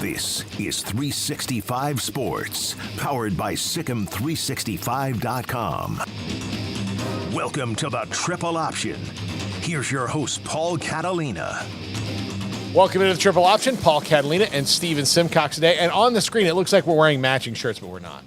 This is 365 Sports, powered by Sikkim365.com. Welcome to the Triple Option. Here's your host, Paul Catalina. Welcome to the Triple Option. Paul Catalina and Stephen Simcox today. And on the screen, it looks like we're wearing matching shirts, but we're not.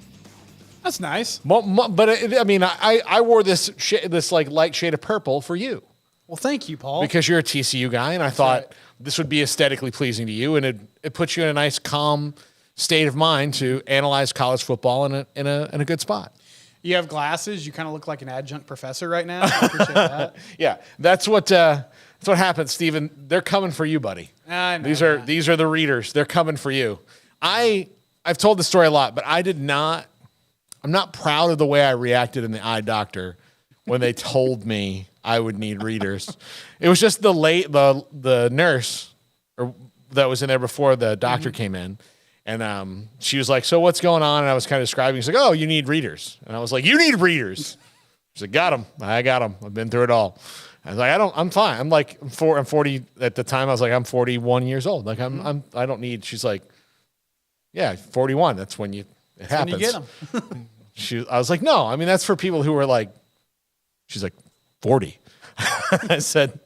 That's nice. But I wore this like light shade of purple for you. Well, thank you, Paul. Because you're a TCU guy, and I thought this would be aesthetically pleasing to you, and it puts you in a nice, calm state of mind to analyze college football in a good spot. You have glasses. You kind of look like an adjunct professor right now. I appreciate that. Yeah, that's what happens, Stephen. They're coming for you, buddy. I know these are the readers. They're coming for you. I've told the story a lot, but I'm not proud of the way I reacted in the eye doctor when they told me I would need readers. It was just the nurse that was in there before the doctor came in. And she was like, so what's going on? And I was kind of describing. She's like, oh, you need readers. And I was like, you need readers. She's like, got them. I got them. I've been through it all. I was like, I'm fine. I'm 40 at the time. I was like, I'm 41 years old. Like I don't need, she's like, yeah, 41. That's when it happens. When you get them. I was like, no, I mean, that's for people who are like, she's like 40. I said,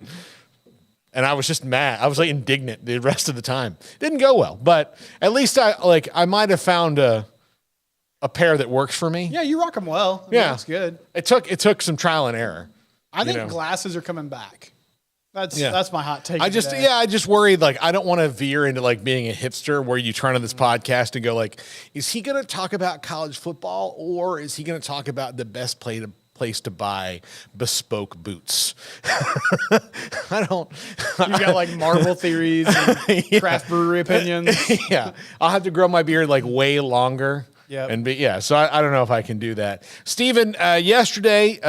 and I was just mad. I was like indignant the rest of the time. Didn't go well, but at least I might have found a pair that works for me. Yeah, you rock them well. That's good. It took some trial and error. I think glasses are coming back. That's my hot take. I just worried, like, I don't want to veer into like being a hipster where you turn on this podcast and go like, is he going to talk about college football or is he going to talk about the best place to buy bespoke boots? I don't. You got like Marvel theories and craft brewery opinions. Yeah, I'll have to grow my beard like way longer. Yeah, so I don't know if I can do that. Stephen, yesterday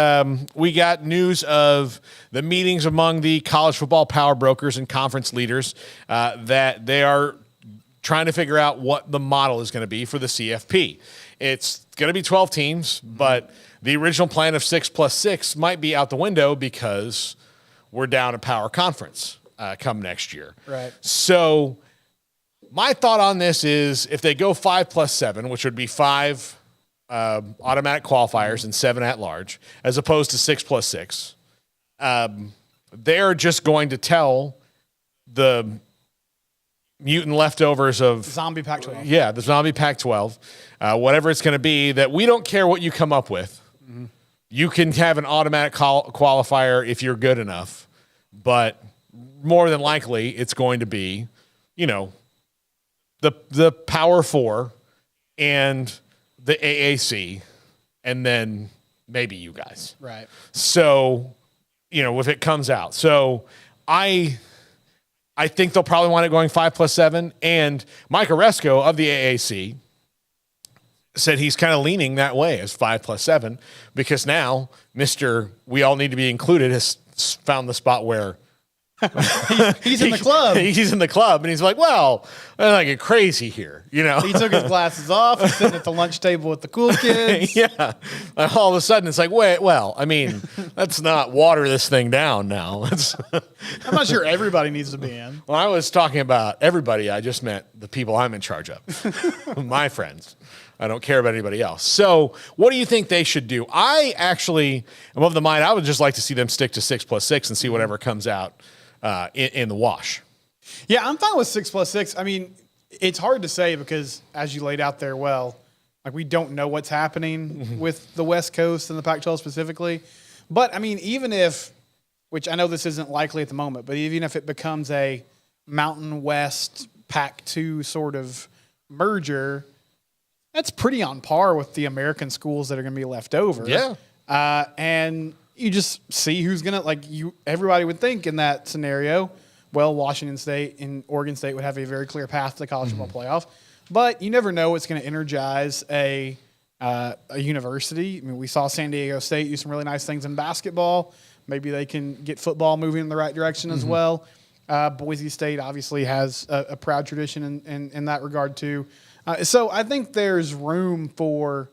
we got news of the meetings among the college football power brokers and conference leaders that they are trying to figure out what the model is going to be for the CFP. It's going to be 12 teams, but the original plan of 6+6 might be out the window because we're down a power conference come next year. Right. So my thought on this is if they go 5+7, which would be 5 automatic qualifiers and 7 at large, as opposed to 6+6, they're just going to tell the mutant leftovers of zombie Pac-12. Yeah, the zombie Pac-12, whatever it's going to be, that we don't care what you come up with. Mm-hmm. You can have an automatic qualifier if you're good enough, but more than likely it's going to be, the Power Four and the AAC, and then maybe you guys. Right. So, if it comes out. So I think they'll probably want it going 5+7. And Mike Oresco of the AAC said he's kind of leaning that way as 5+7 because now we all need to be included has found the spot where he's in the club. He's in the club, and he's like, well, I'm like crazy here, He took his glasses off. He's sitting at the lunch table with the cool kids. Yeah. All of a sudden, it's like, wait, well, I mean, let's not water this thing down now. I'm not sure everybody needs to be in. Well, I was talking about everybody. I just meant the people I'm in charge of, my friends. I don't care about anybody else. So what do you think they should do? I actually am of the mind I would just like to see them stick to 6+6 and see whatever comes out in the wash. Yeah, I'm fine with 6+6. I mean, it's hard to say because, as you laid out there well, like we don't know what's happening with the West Coast and the Pac-12 specifically. But, I mean, even if, which I know this isn't likely at the moment, but even if it becomes a Mountain West Pac-2 sort of merger, that's pretty on par with the American schools that are going to be left over. Yeah. And you just see who's going to, everybody would think in that scenario, well, Washington State and Oregon State would have a very clear path to the college football playoff. But you never know what's going to energize a university. I mean, we saw San Diego State do some really nice things in basketball. Maybe they can get football moving in the right direction as well. Boise State obviously has a proud tradition in that regard too. So I think there's room for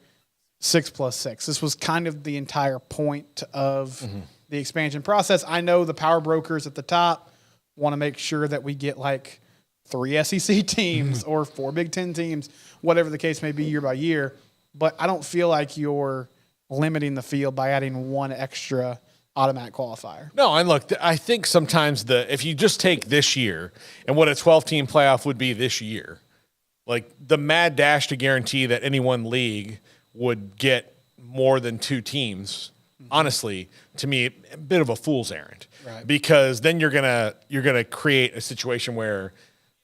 6+6. This was kind of the entire point of the expansion process. I know the power brokers at the top want to make sure that we get like 3 SEC teams or 4 Big Ten teams, whatever the case may be year by year. But I don't feel like you're limiting the field by adding one extra automatic qualifier. No, and look, I think sometimes if you just take this year and what a 12-team playoff would be this year, like the mad dash to guarantee that any one league would get more than 2 teams, honestly, to me, a bit of a fool's errand. Right. Because then you're gonna create a situation where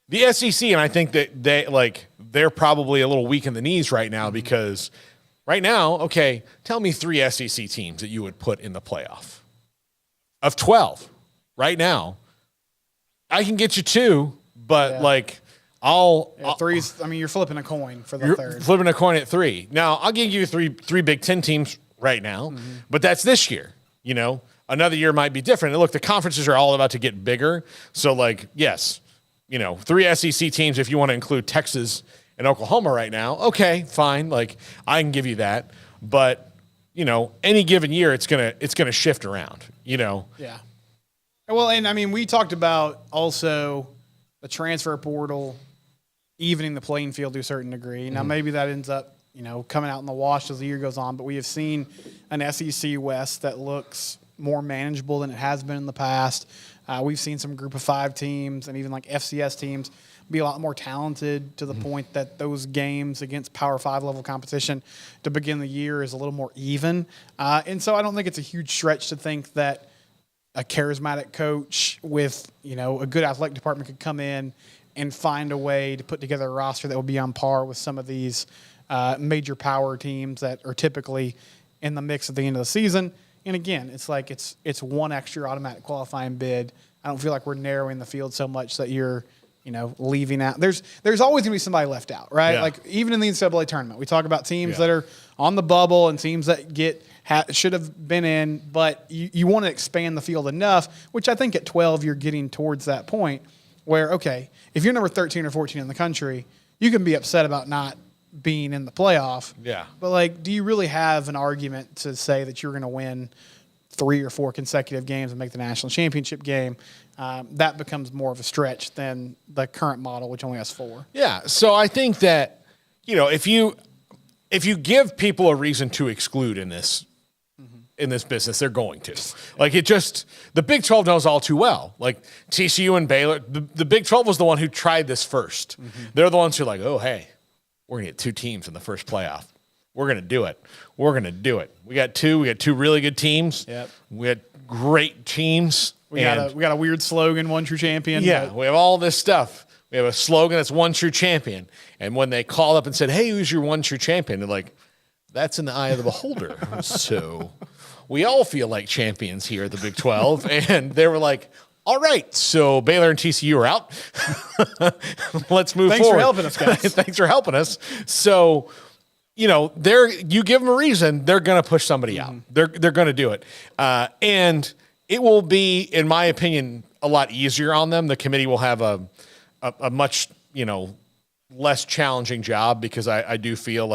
the SEC, and I think that they're probably a little weak in the knees right now because right now, okay, tell me 3 SEC teams that you would put in the playoff. Of 12 right now, I can get you 2, but three's. I mean, you're flipping a coin for the third. Flipping a coin at 3. Now I'll give you three Big Ten teams right now, but that's this year. You know, another year might be different. And look, the conferences are all about to get bigger. So yes, 3 SEC teams if you want to include Texas and Oklahoma right now. Okay, fine. I can give you that, but any given year it's gonna shift around. Yeah. Well, and I mean, we talked about also the transfer portal evening the playing field to a certain degree. Now, maybe that ends up, coming out in the wash as the year goes on, but we have seen an SEC West that looks more manageable than it has been in the past. We've seen some group of 5 teams and even FCS teams be a lot more talented to the point that those games against Power 5 level competition to begin the year is a little more even. And so I don't think it's a huge stretch to think that a charismatic coach with, a good athletic department could come in and find a way to put together a roster that will be on par with some of these major power teams that are typically in the mix at the end of the season. And again, it's one extra automatic qualifying bid. I don't feel like we're narrowing the field so much that you're leaving out. There's always going to be somebody left out, right? Yeah. Even in the NCAA tournament, we talk about teams that are on the bubble and teams that should have been in, but you want to expand the field enough, which I think at 12 you're getting towards that point where, okay, if you're number 13 or 14 in the country, you can be upset about not being in the playoff. Yeah. But do you really have an argument to say that you're going to win 3 or 4 consecutive games and make the national championship game? That becomes more of a stretch than the current model, which only has 4. Yeah. So I think that, if you give people a reason to exclude in this business, they're going to. The Big 12 knows all too well. TCU and Baylor, the Big 12 was the one who tried this first. They're the ones who are oh, hey, we're going to get 2 teams in the first playoff. We're going to do it. We're going to do it. We got 2 really good teams. Yep. We had great teams. We got a weird slogan, one true champion. Yeah, we have all this stuff. We have a slogan that's one true champion. And when they called up and said, hey, who's your one true champion? They're that's in the eye of the beholder. So we all feel like champions here at the Big 12. And they were all right, so Baylor and TCU are out. Let's move forward. Thanks for helping us, guys. Thanks for helping us. So, you give them a reason, they're going to push somebody out. They're going to do it. And it will be, in my opinion, a lot easier on them. The committee will have a much, less challenging job because I do feel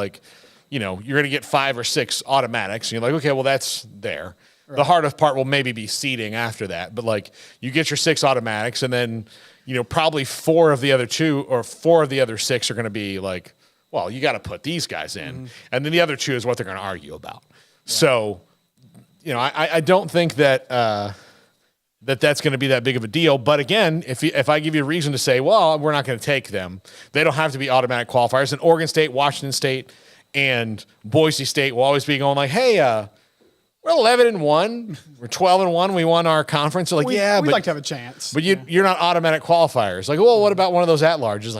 you're going to get 5 or 6 automatics. And you're okay, well, that's there. Right. The hardest part will maybe be seeding after that. But you get your 6 automatics and then, probably 4 of the other 2 or 4 of the other 6 are going to be well, you got to put these guys in. And then the other 2 is what they're going to argue about. Yeah. So, I don't think that that's going to be that big of a deal. But again, if I give you a reason to say, well, we're not going to take them, they don't have to be automatic qualifiers. And Oregon State, Washington State, and Boise State will always be going hey, we're 11-1, we're 12-1, we won our conference. We'd like to have a chance. But you're not automatic qualifiers. Well, what about one of those at-larges?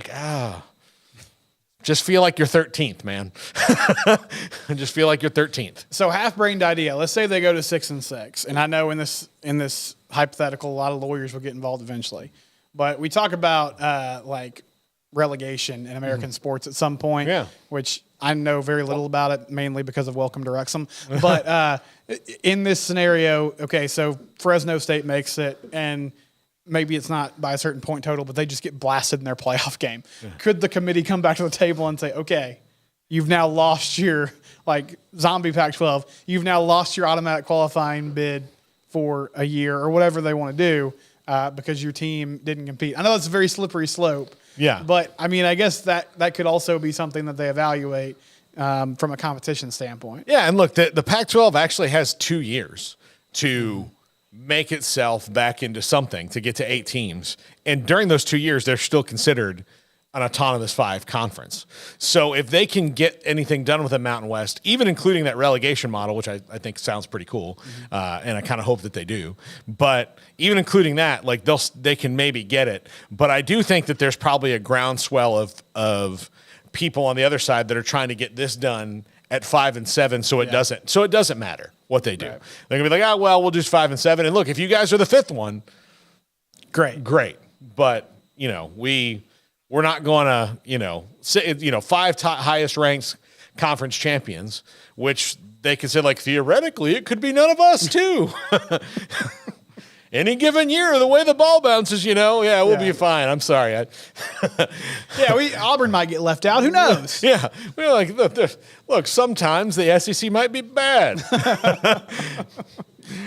Just feel like you're 13th, man. Just feel like you're 13th. So half-brained idea. Let's say they go to 6-6, and I know in this hypothetical, a lot of lawyers will get involved eventually. But we talk about relegation in American sports at some point, which I know very little about it, mainly because of Welcome to Wrexham. But in this scenario, okay, so Fresno State makes it, and maybe it's not by a certain point total, but they just get blasted in their playoff game. Yeah. Could the committee come back to the table and say, okay, you've now lost your zombie Pac-12, you've now lost your automatic qualifying bid for a year or whatever they want to do. because your team didn't compete. I know that's a very slippery slope. Yeah. But, I mean, I guess that could also be something that they evaluate from a competition standpoint. Yeah, and look, the Pac-12 actually has 2 years to make itself back into something to get to 8 teams. And during those 2 years, they're still considered an autonomous 5 conference. So if they can get anything done with the Mountain West, even including that relegation model, which I think sounds pretty cool, and I kind of hope that they do, but even including that, like they can maybe get it. But I do think that there's probably a groundswell of people on the other side that are trying to get this done at 5 and 7, so it doesn't matter what they do. Right. They're gonna be like, we'll do 5 and 7, and look, if you guys are the 5th one, great. But we're not going to, 5 highest ranked conference champions, which they could say, like, theoretically, it could be none of us too. Any given year, the way the ball bounces, we'll be fine. I'm sorry. Auburn might get left out. Who knows? Yeah. We're like, look, sometimes the SEC might be bad.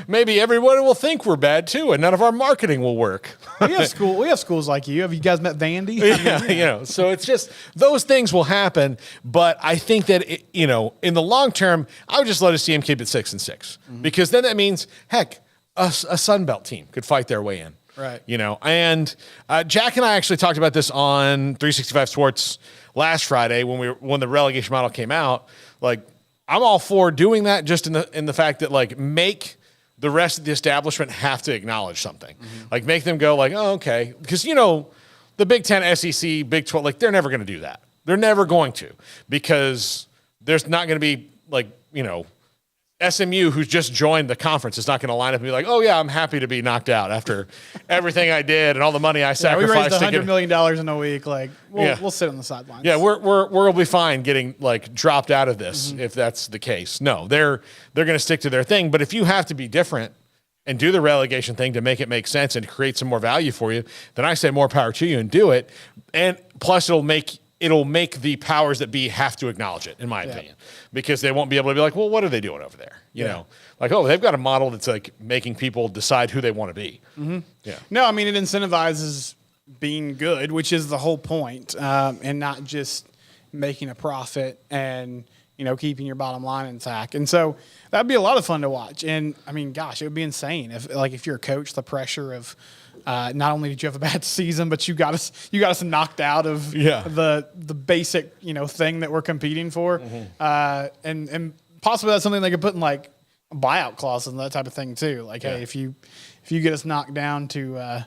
Maybe everybody will think we're bad too, and none of our marketing will work. We have schools like you. Have you guys met Vandy? Yeah, so it's just those things will happen. But I think that in the long term, I would just let us see him keep it 6 and 6 because then that means heck, a Sun Belt team could fight their way in. Right. And Jack and I actually talked about this on 365 Sports last Friday when the relegation model came out. Like, I'm all for doing that, just in the fact that, like, make the rest of the establishment have to acknowledge something. Like, make them go like, oh, okay. Because, the Big 10, SEC, Big 12, like, they're never going to do that. They're never going to, because there's not going to be, like, SMU, who's just joined the conference, is not going to line up and be like, oh, yeah, I'm happy to be knocked out after everything I did and all the money I sacrificed. We raised $100 million in a week. Like, we'll sit on the sidelines. Yeah, we'll be fine getting, like, dropped out of this if that's the case. No, they're going to stick to their thing. But if you have to be different and do the relegation thing to make it make sense and create some more value for you, then I say more power to you and do it. And plus it'll make the powers that be have to acknowledge it, in my opinion, because they won't be able to be like, well, what are they doing over there? You know, like, oh, they've got a model that's like making people decide who they want to be. Yeah. No, I mean, it incentivizes being good, which is the whole point, and not just making a profit and, keeping your bottom line intact. And so that'd be a lot of fun to watch. And I mean, gosh, it would be insane if you're a coach, the pressure of, not only did you have a bad season, but you got us knocked out of the basic thing that we're competing for, and possibly that's something they could put in like a buyout clause and that type of thing too. Like, hey, if you get us knocked down to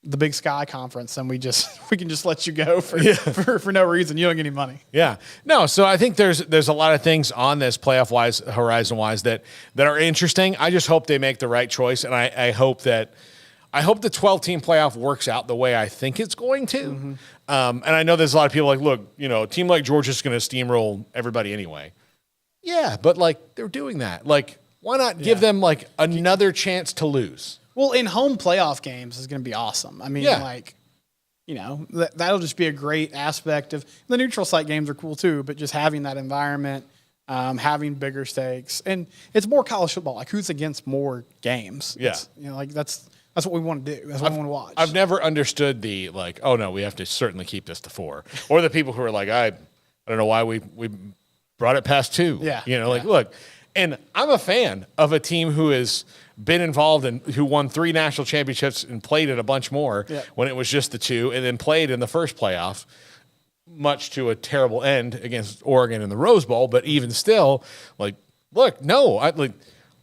the Big Sky Conference, then we can just let you go for no reason. You don't get any money. Yeah, no. So I think there's a lot of things on this playoff wise, horizon wise that are interesting. I just hope they make the right choice, and I hope the 12-team playoff works out the way I think it's going to. And I know there's a lot of people like, look, a team like Georgia's going to steamroll everybody anyway. Yeah, but like they're doing that. Like, why not give them like another chance to lose? Well, in home playoff games is going to be awesome. I mean, that'll just be a great aspect of the neutral site games are cool too, but just having that environment, having bigger stakes, and it's more college football. Like, who's against more games? Yeah. That's what we want to do. That's what we want to watch. I've never understood the like, oh no, we have to certainly keep this to 4, or the people who are like, I don't know why we brought it past 2. Yeah. Like, look, and I'm a fan of a team who has been involved and who won 3 national championships and played at a bunch more when it was just the 2, and then played in the first playoff, much to a terrible end against Oregon in the Rose Bowl. But even still, like, look, no,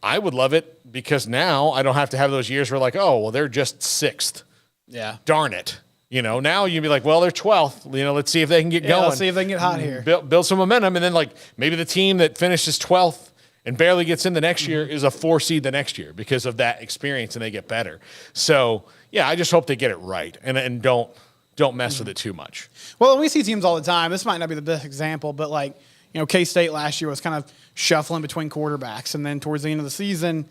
I would love it because now I don't have to have those years where like, oh, well, they're just 6th. Yeah. Darn it. Now you'd be like, well, they're 12th. Let's see if they can get going. Let's see if they can get hot here. Build some momentum. And then like maybe the team that finishes 12th and barely gets in the next year is a 4 seed the next year because of that experience, and they get better. So yeah, I just hope they get it right and don't mess with it too much. Well, we see teams all the time. This might not be the best example, but like, K-State last year was kind of shuffling between quarterbacks, and then towards the end of the season,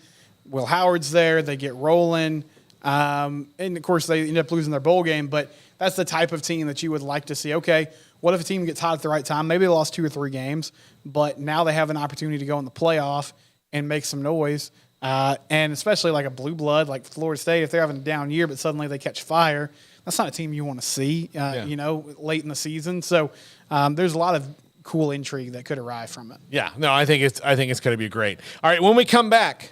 Will Howard's there, they get rolling, and of course they end up losing their bowl game. But that's the type of team that you would like to see. Okay, what if a team gets hot at the right time? Maybe they lost 2 or 3 games, but now they have an opportunity to go in the playoff and make some noise. And especially like a blue blood like Florida State, if they're having a down year, but suddenly they catch fire, that's not a team you want to see, late in the season. So there's a lot of cool intrigue that could arrive from it. Yeah, no, I think it's going to be great. All right, when we come back,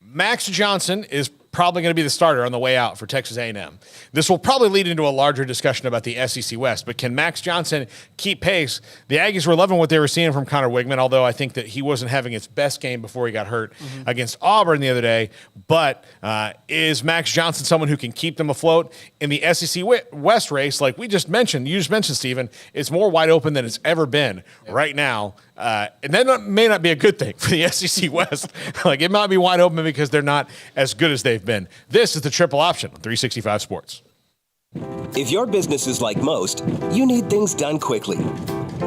Max Johnson is probably going to be the starter on the way out for Texas A&M. This will probably lead into a larger discussion about the SEC West, but can Max Johnson keep pace? The Aggies were loving what they were seeing from Connor Wigman, although I think that he wasn't having his best game before he got hurt against Auburn the other day. But is Max Johnson someone who can keep them afloat in the SEC West race? Like you just mentioned, Stephen, it's more wide open than it's ever been right now. And that may not be a good thing for the SEC West. Like it might be wide open because they're not as good as they've been. This is the triple option on 365 Sports. If your business is like most, you need things done quickly.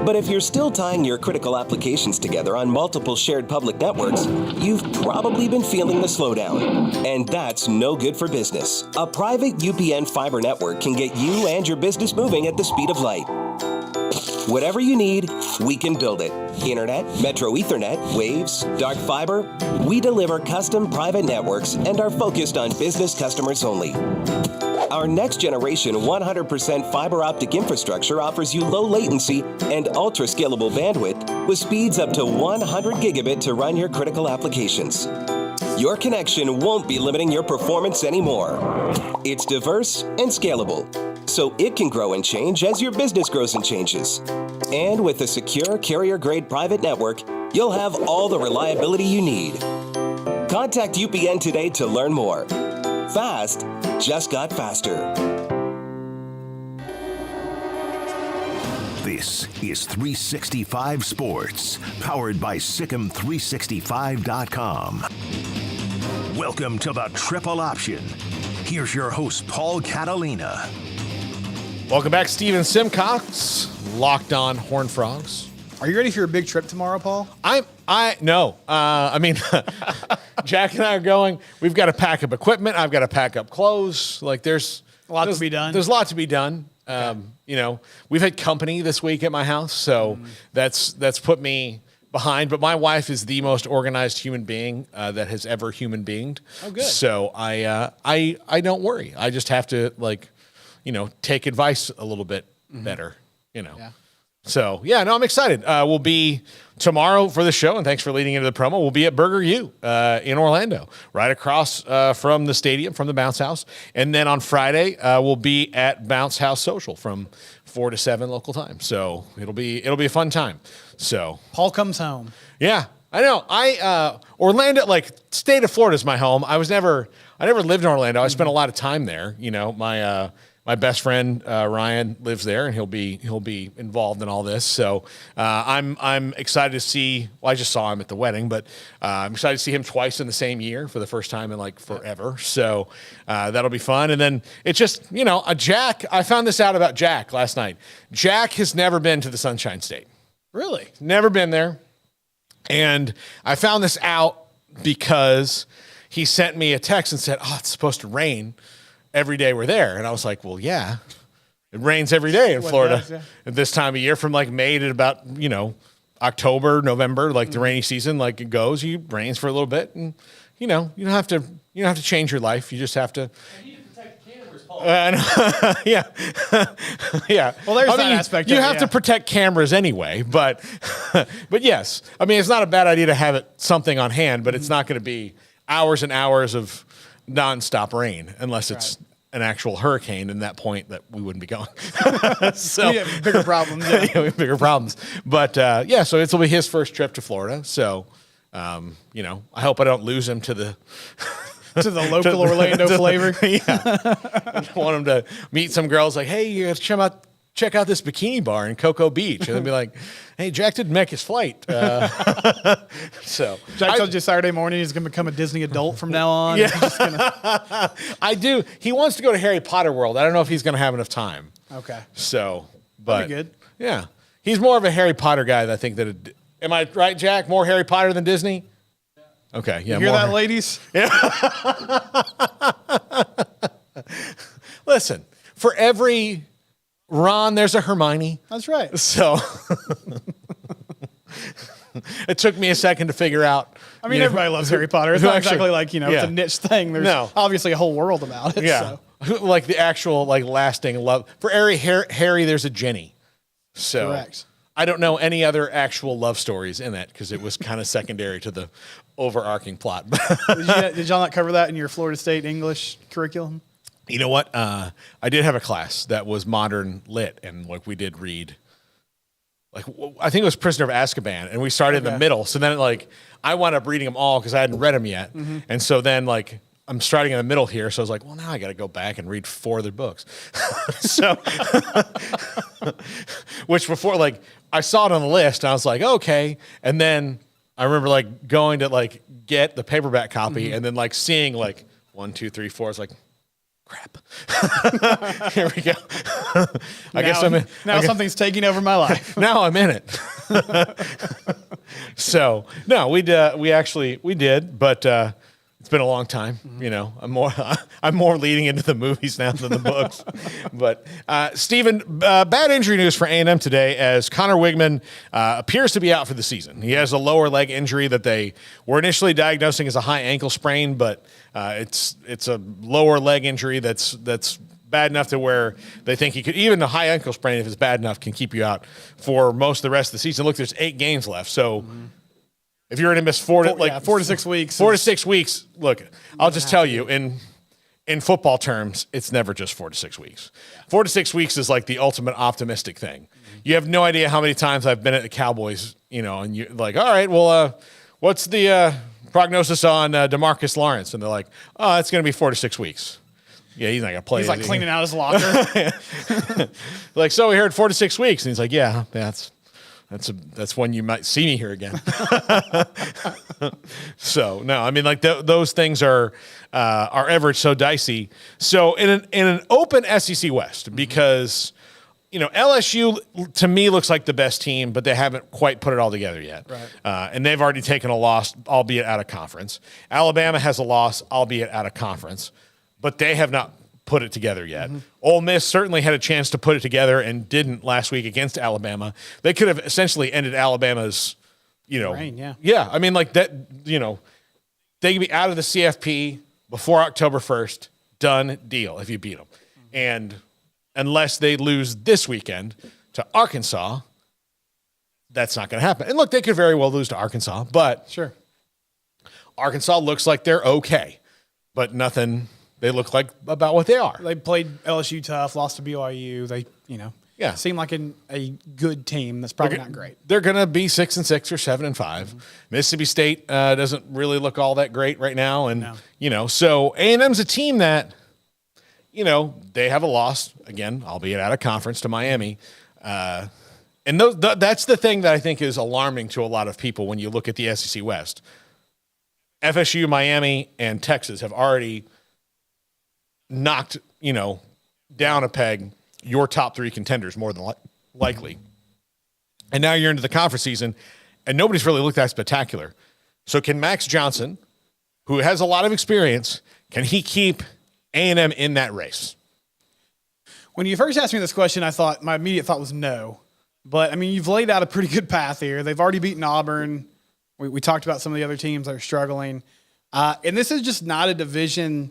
But if you're still tying your critical applications together on multiple shared public networks, you've probably been feeling the slowdown. And that's no good for business. A private UPN fiber network can get you and your business moving at the speed of light. Whatever you need, we can build it. Internet, Metro Ethernet, Waves, dark fiber. We deliver custom private networks and are focused on business customers only. Our next generation 100% fiber optic infrastructure offers you low latency and ultra scalable bandwidth with speeds up to 100 gigabit to run your critical applications. Your connection won't be limiting your performance anymore. It's diverse and scalable, so it can grow and change as your business grows and changes. And with a secure carrier-grade private network, you'll have all the reliability you need. Contact UPN today to learn more. Fast just got faster. This is 365 Sports, powered by Sikkim365.com. Welcome to the Triple Option. Here's your host, Paul Catalina. Welcome back, Stephen Simcox, Locked On Horned Frogs. Are you ready for your big trip tomorrow, Paul? No. Jack and I are going. We've got to pack up equipment. I've got to pack up clothes. Like there's a lot to be done. There's a lot to be done. We've had company this week at my house, so that's put me behind. But my wife is the most organized human being that has ever human beinged. Oh, good. So I don't worry. I just have to take advice a little bit better. Yeah. So, I'm excited. We'll be tomorrow for the show, and thanks for leading into the promo. We'll be at Burger U in Orlando, right across from the stadium, from the Bounce House. And then on Friday, we'll be at Bounce House Social from 4 to 7 local time. So it'll be a fun time. So Paul comes home. Yeah, I know. Orlando, state of Florida is my home. I never lived in Orlando. I spent a lot of time there. My best friend Ryan lives there, and he'll be involved in all this. So I'm excited to see. Well, I just saw him at the wedding, but I'm excited to see him twice in the same year for the first time in forever. So that'll be fun. And then it's just Jack. I found this out about Jack last night. Jack has never been to the Sunshine State. Really? Never been there. And I found this out because he sent me a text and said, "Oh, it's supposed to rain every day we're there." And I was like, well, yeah, it rains every day in Florida at this time of year from May to about, October, November, the rainy season, it goes, it rains for a little bit. And, you don't have to change your life. You just have to. And you protect the cameras, Paul. Yeah. Yeah. Well, there's that aspect. You have to protect cameras anyway, but yes, it's not a bad idea to have something on hand, but it's not going to be hours and hours of nonstop rain unless it's an actual hurricane. In that point, that we wouldn't be going. So we have bigger problems. We have bigger problems. But so it'll be his first trip to Florida. So I hope I don't lose him to the local Orlando flavor. Yeah, I want him to meet some girls. Hey, you have to check out this bikini bar in Cocoa Beach, and they'll be like, "Hey, Jack didn't make his flight." So Jack told you Saturday morning he's going to become a Disney adult from now on. Yeah, I do. He wants to go to Harry Potter World. I don't know if he's going to have enough time. Okay. So, but that'd be good. Yeah, he's more of a Harry Potter guy. I think am I right, Jack? More Harry Potter than Disney? Yeah. Okay. Yeah. You hear that, ladies? Yeah. Listen, for every Ron, there's a Hermione. That's right. So, It took me a second to figure out. I mean, everybody loves Harry Potter. It's not exactly like, it's Yeah. a niche thing. There's obviously a whole world about it. Yeah. So. Like the actual lasting love. For Harry, there's a Ginny. So Correct. I don't know any other actual love stories in that because it was kind of secondary to the overarching plot. Did y'all not cover that in your Florida State English curriculum? You know what? I did have a class that was modern lit, and we did read. I think it was Prisoner of Azkaban, and we started in the middle. So then, I wound up reading them all because I hadn't read them yet, and so then, I'm starting in the middle here. So I was like, well, now I got to go back and read 4 other books. So, which before, I saw it on the list, and I was like, okay, and then I remember going to get the paperback copy, and then seeing 1, 2, 3, 4. I was like, crap. Here we go. I guess I'm in. Now something's taking over my life. Now I'm in it. So no, we did, but it's been a long time. I'm more leading into the movies now than the books. But Stephen, bad injury news for A&M today, as Connor Wigman appears to be out for the season. He has a lower leg injury that they were initially diagnosing as a high ankle sprain, but it's a lower leg injury that's bad enough to where they think he could, even a high ankle sprain, if it's bad enough, can keep you out for most of the rest of the season. Look, there's 8 games left, so. If you're going to miss 4 to 6 weeks, 4 to 6 weeks. Look, I'll just tell you, in football terms, it's never just 4 to 6 weeks. 4 to 6 weeks is the ultimate optimistic thing. You have no idea how many times I've been at the Cowboys, and you're like, all right, well, what's the prognosis on DeMarcus Lawrence? And they're like, oh, it's going to be 4 to 6 weeks. Yeah, he's not going to play. He's cleaning out his locker. So we heard 4 to 6 weeks, and he's like, yeah, that's when you might see me here again. So no, I mean those things are ever so dicey. So in an open SEC West, because LSU to me looks like the best team, but they haven't quite put it all together yet. Right. And they've already taken a loss, albeit out of conference. Alabama has a loss, albeit out of conference, but they have not put it together yet. Ole Miss certainly had a chance to put it together and didn't last week against Alabama. They could have essentially ended Alabama's, reign, yeah. Yeah, I mean that, they could be out of the CFP before October 1st, done deal if you beat them. And unless they lose this weekend to Arkansas, that's not going to happen. And look, they could very well lose to Arkansas, but sure. Arkansas looks like they're okay, but nothing. They look like about what they are. They played LSU tough, lost to BYU. They, seem like a good team that's probably not great. They're going to be 6-6 or 7-5. Mississippi State doesn't really look all that great right now, and so A&M's a team that, they have a loss again, albeit out of conference, to Miami, and that's the thing that I think is alarming to a lot of people when you look at the SEC West. FSU, Miami, and Texas have already knocked, down a peg your top 3 contenders more than likely. And now you're into the conference season, and nobody's really looked that spectacular. So can Max Johnson, who has a lot of experience, can he keep A&M in that race? When you first asked me this question, my immediate thought was no. But, I mean, you've laid out a pretty good path here. They've already beaten Auburn. We talked about some of the other teams that are struggling. And this is just not a division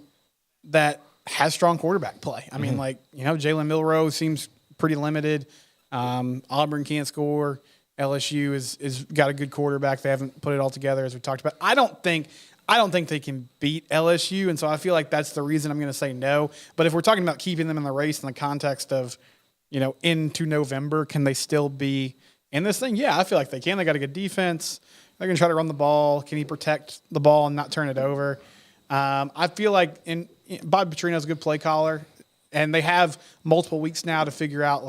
that has strong quarterback play. I mean, Jalen Milroe seems pretty limited. Auburn can't score. LSU is got a good quarterback. They haven't put it all together, as we talked about. I don't think they can beat LSU, and so I feel like that's the reason I'm going to say no. But if we're talking about keeping them in the race in the context of, into November, can they still be in this thing? Yeah, I feel like they can. They got a good defense. They're going to try to run the ball. Can he protect the ball and not turn it over? I feel like Bob Petrino's a good play caller, and they have multiple weeks now to figure out,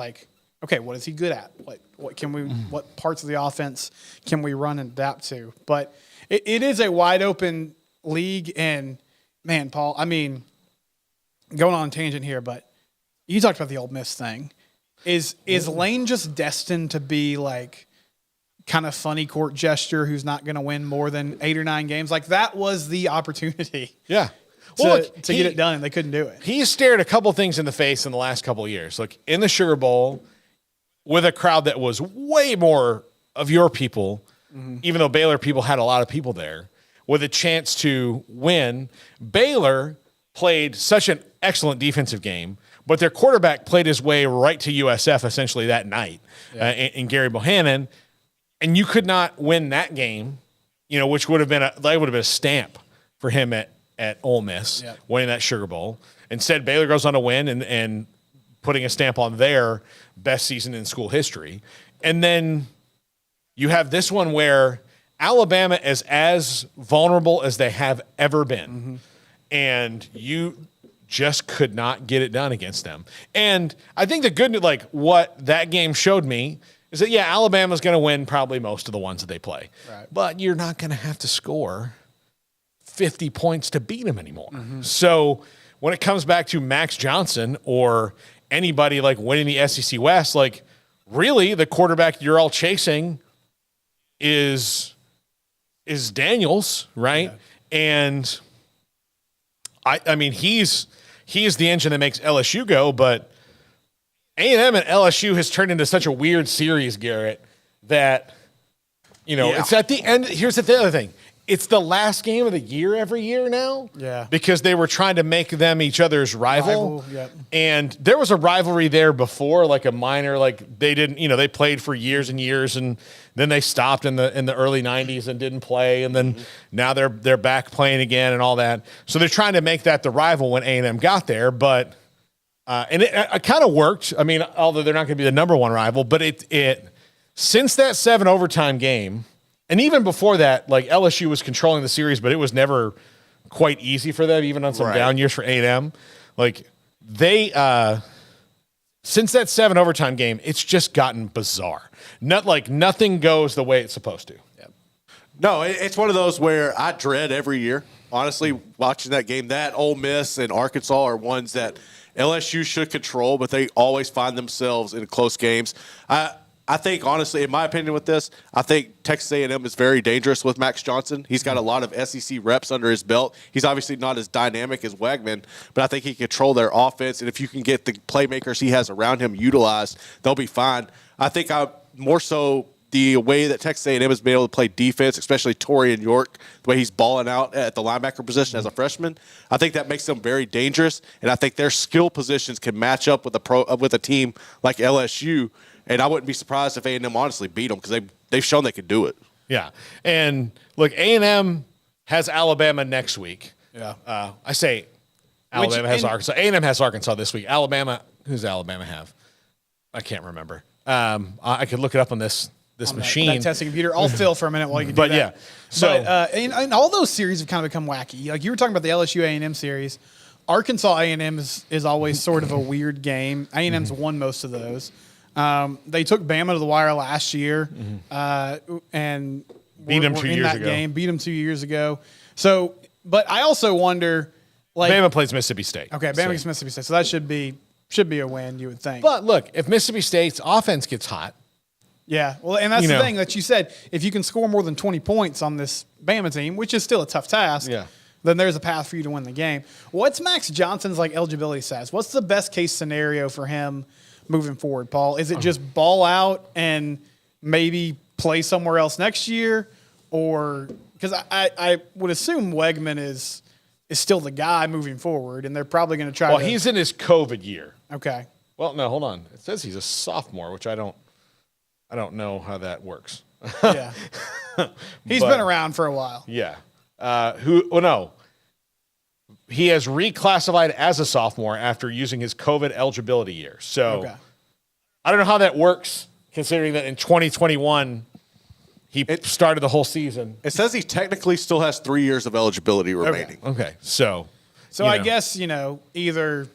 okay, what is he good at? What can we? What parts of the offense can we run and adapt to? But it is a wide open league, and man, Paul, I mean, going on a tangent here, but you talked about the Ole Miss thing. Is Lane just destined to be kind of funny court gesture who's not going to win more than 8 or 9 games? That was the opportunity. Yeah. To get it done, and they couldn't do it. He stared a couple things in the face in the last couple of years. In the Sugar Bowl with a crowd that was way more of your people even though Baylor people had a lot of people there, with a chance to win. Baylor played such an excellent defensive game, but their quarterback played his way right to USF essentially that night in Gary Bohannon, and you could not win that game, which would have been a stamp for him at Ole Miss, winning that Sugar Bowl. Instead, Baylor goes on to win and putting a stamp on their best season in school history. And then you have this one where Alabama is as vulnerable as they have ever been. And you just could not get it done against them. And I think the good news, what that game showed me is that, Alabama's going to win probably most of the ones that they play. Right. But you're not going to have to score 50 points to beat them anymore. So when it comes back to Max Johnson or anybody winning the SEC West, really the quarterback you're all chasing is Daniels, right? Yeah. And I mean, he's the engine that makes LSU go, but A&M and LSU has turned into such a weird series, Garrett, that, it's at the end. Here's the other thing. It's the last game of the year every year now. Yeah. Because they were trying to make them each other's rival. Yep. And there was a rivalry there before, a minor, they didn't, they played for years and years, and then they stopped in the early 90s and didn't play, and then now they're back playing again and all that. So they're trying to make that the rival when A&M got there, but and it kind of worked. I mean, although they're not going to be the number one rival, but it since that 7 overtime game. And even before that, LSU was controlling the series, but it was never quite easy for them, even on some down years for A&M. They since that 7 overtime game, it's just gotten bizarre. Nothing goes the way it's supposed to. Yep. No, it's one of those where I dread every year. Honestly, watching that game, that Ole Miss and Arkansas are ones that LSU should control, but they always find themselves in close games. I think, honestly, in my opinion with this, I think Texas A&M is very dangerous with Max Johnson. He's got a lot of SEC reps under his belt. He's obviously not as dynamic as Wegman, but I think he can control their offense. And if you can get the playmakers he has around him utilized, they'll be fine. I think more so the way that Texas A&M has been able to play defense, especially Torian York, the way he's balling out at the linebacker position as a freshman, I think that makes them very dangerous. And I think their skill positions can match up with a team like LSU. And I wouldn't be surprised if A&M honestly beat them because they've shown they can do it. Yeah. And look, A&M has Alabama next week. Yeah. I say Alabama has Arkansas. A&M has Arkansas this week. Alabama, who's Alabama have? I can't remember. I could look it up on this machine. That testing computer. I'll fill for a minute while you do that. Yeah. So, and all those series have kind of become wacky. Like you were talking about the LSU A&M series. Arkansas A&M is always sort of a weird game. A&M's won most of those. They took Bama to the wire last year and beat them 2 years ago. Beat them 2 years ago. So, but I also wonder, Bama plays Mississippi State. Okay, Bama plays Mississippi State, so that should be a win, you would think. But look, if Mississippi State's offense gets hot, yeah, well, and that's the thing that you said. If you can score more than 20 points on this Bama team, which is still a tough task, then there's a path for you to win the game. What's Max Johnson's eligibility status? What's the best case scenario for him moving forward, Paul? Is it just ball out and maybe play somewhere else next year? Or because I would assume Wegman is still the guy moving forward, and they're probably going to try. Well, he's in his COVID year. Okay. Well, no, hold on. It says he's a sophomore, which I don't know how that works. Yeah. He's been around for a while. Yeah. No. He has reclassified as a sophomore after using his COVID eligibility year. So I don't know how that works, considering that in 2021 he started the whole season. It says he technically still has 3 years of eligibility remaining. Okay. So I guess, either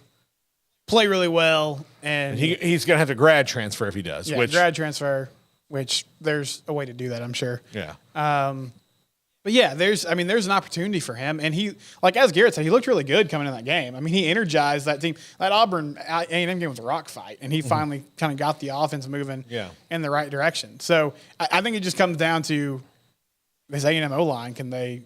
play really well and he's going to have to grad transfer if he does. Yeah, grad transfer, which there's a way to do that, I'm sure. Yeah. But yeah, there's an opportunity for him, and he, as Garrett said, he looked really good coming in that game. I mean, he energized that team. That Auburn A&M game was a rock fight, and he finally kind of got the offense moving in the right direction. So I think it just comes down to this A&M O-line. Can they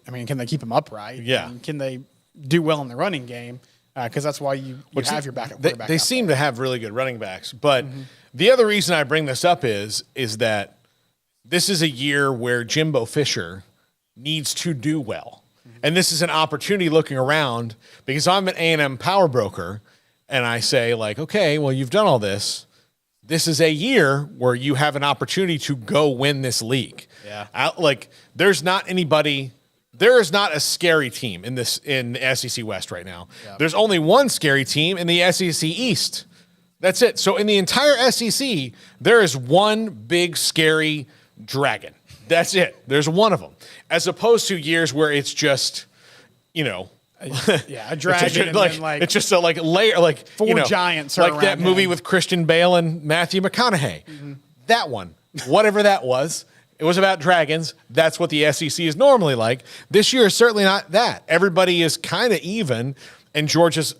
keep him upright? Yeah. And can they do well in the running game? Because that's why you have your backup quarterback. They seem to have really good running backs, but the other reason I bring this up is that this is a year where Jimbo Fisher needs to do well. And this is an opportunity looking around because I'm an A&M power broker and I say like, okay, well, you've done all this. This is a year where you have an opportunity to go win this league. Yeah. There is not a scary team in the SEC West right now. Yeah. There's only one scary team in the SEC East. That's it. So in the entire SEC, there is one big scary dragon. That's it. There's one of them. As opposed to years where it's just, a dragon. It's just a layer, four giants, like that movie with Christian Bale and Matthew McConaughey. Mm-hmm. That one, whatever that was, it was about dragons. That's what the SEC is normally like. This year is certainly not that. Everybody is kind of even, and Georgia's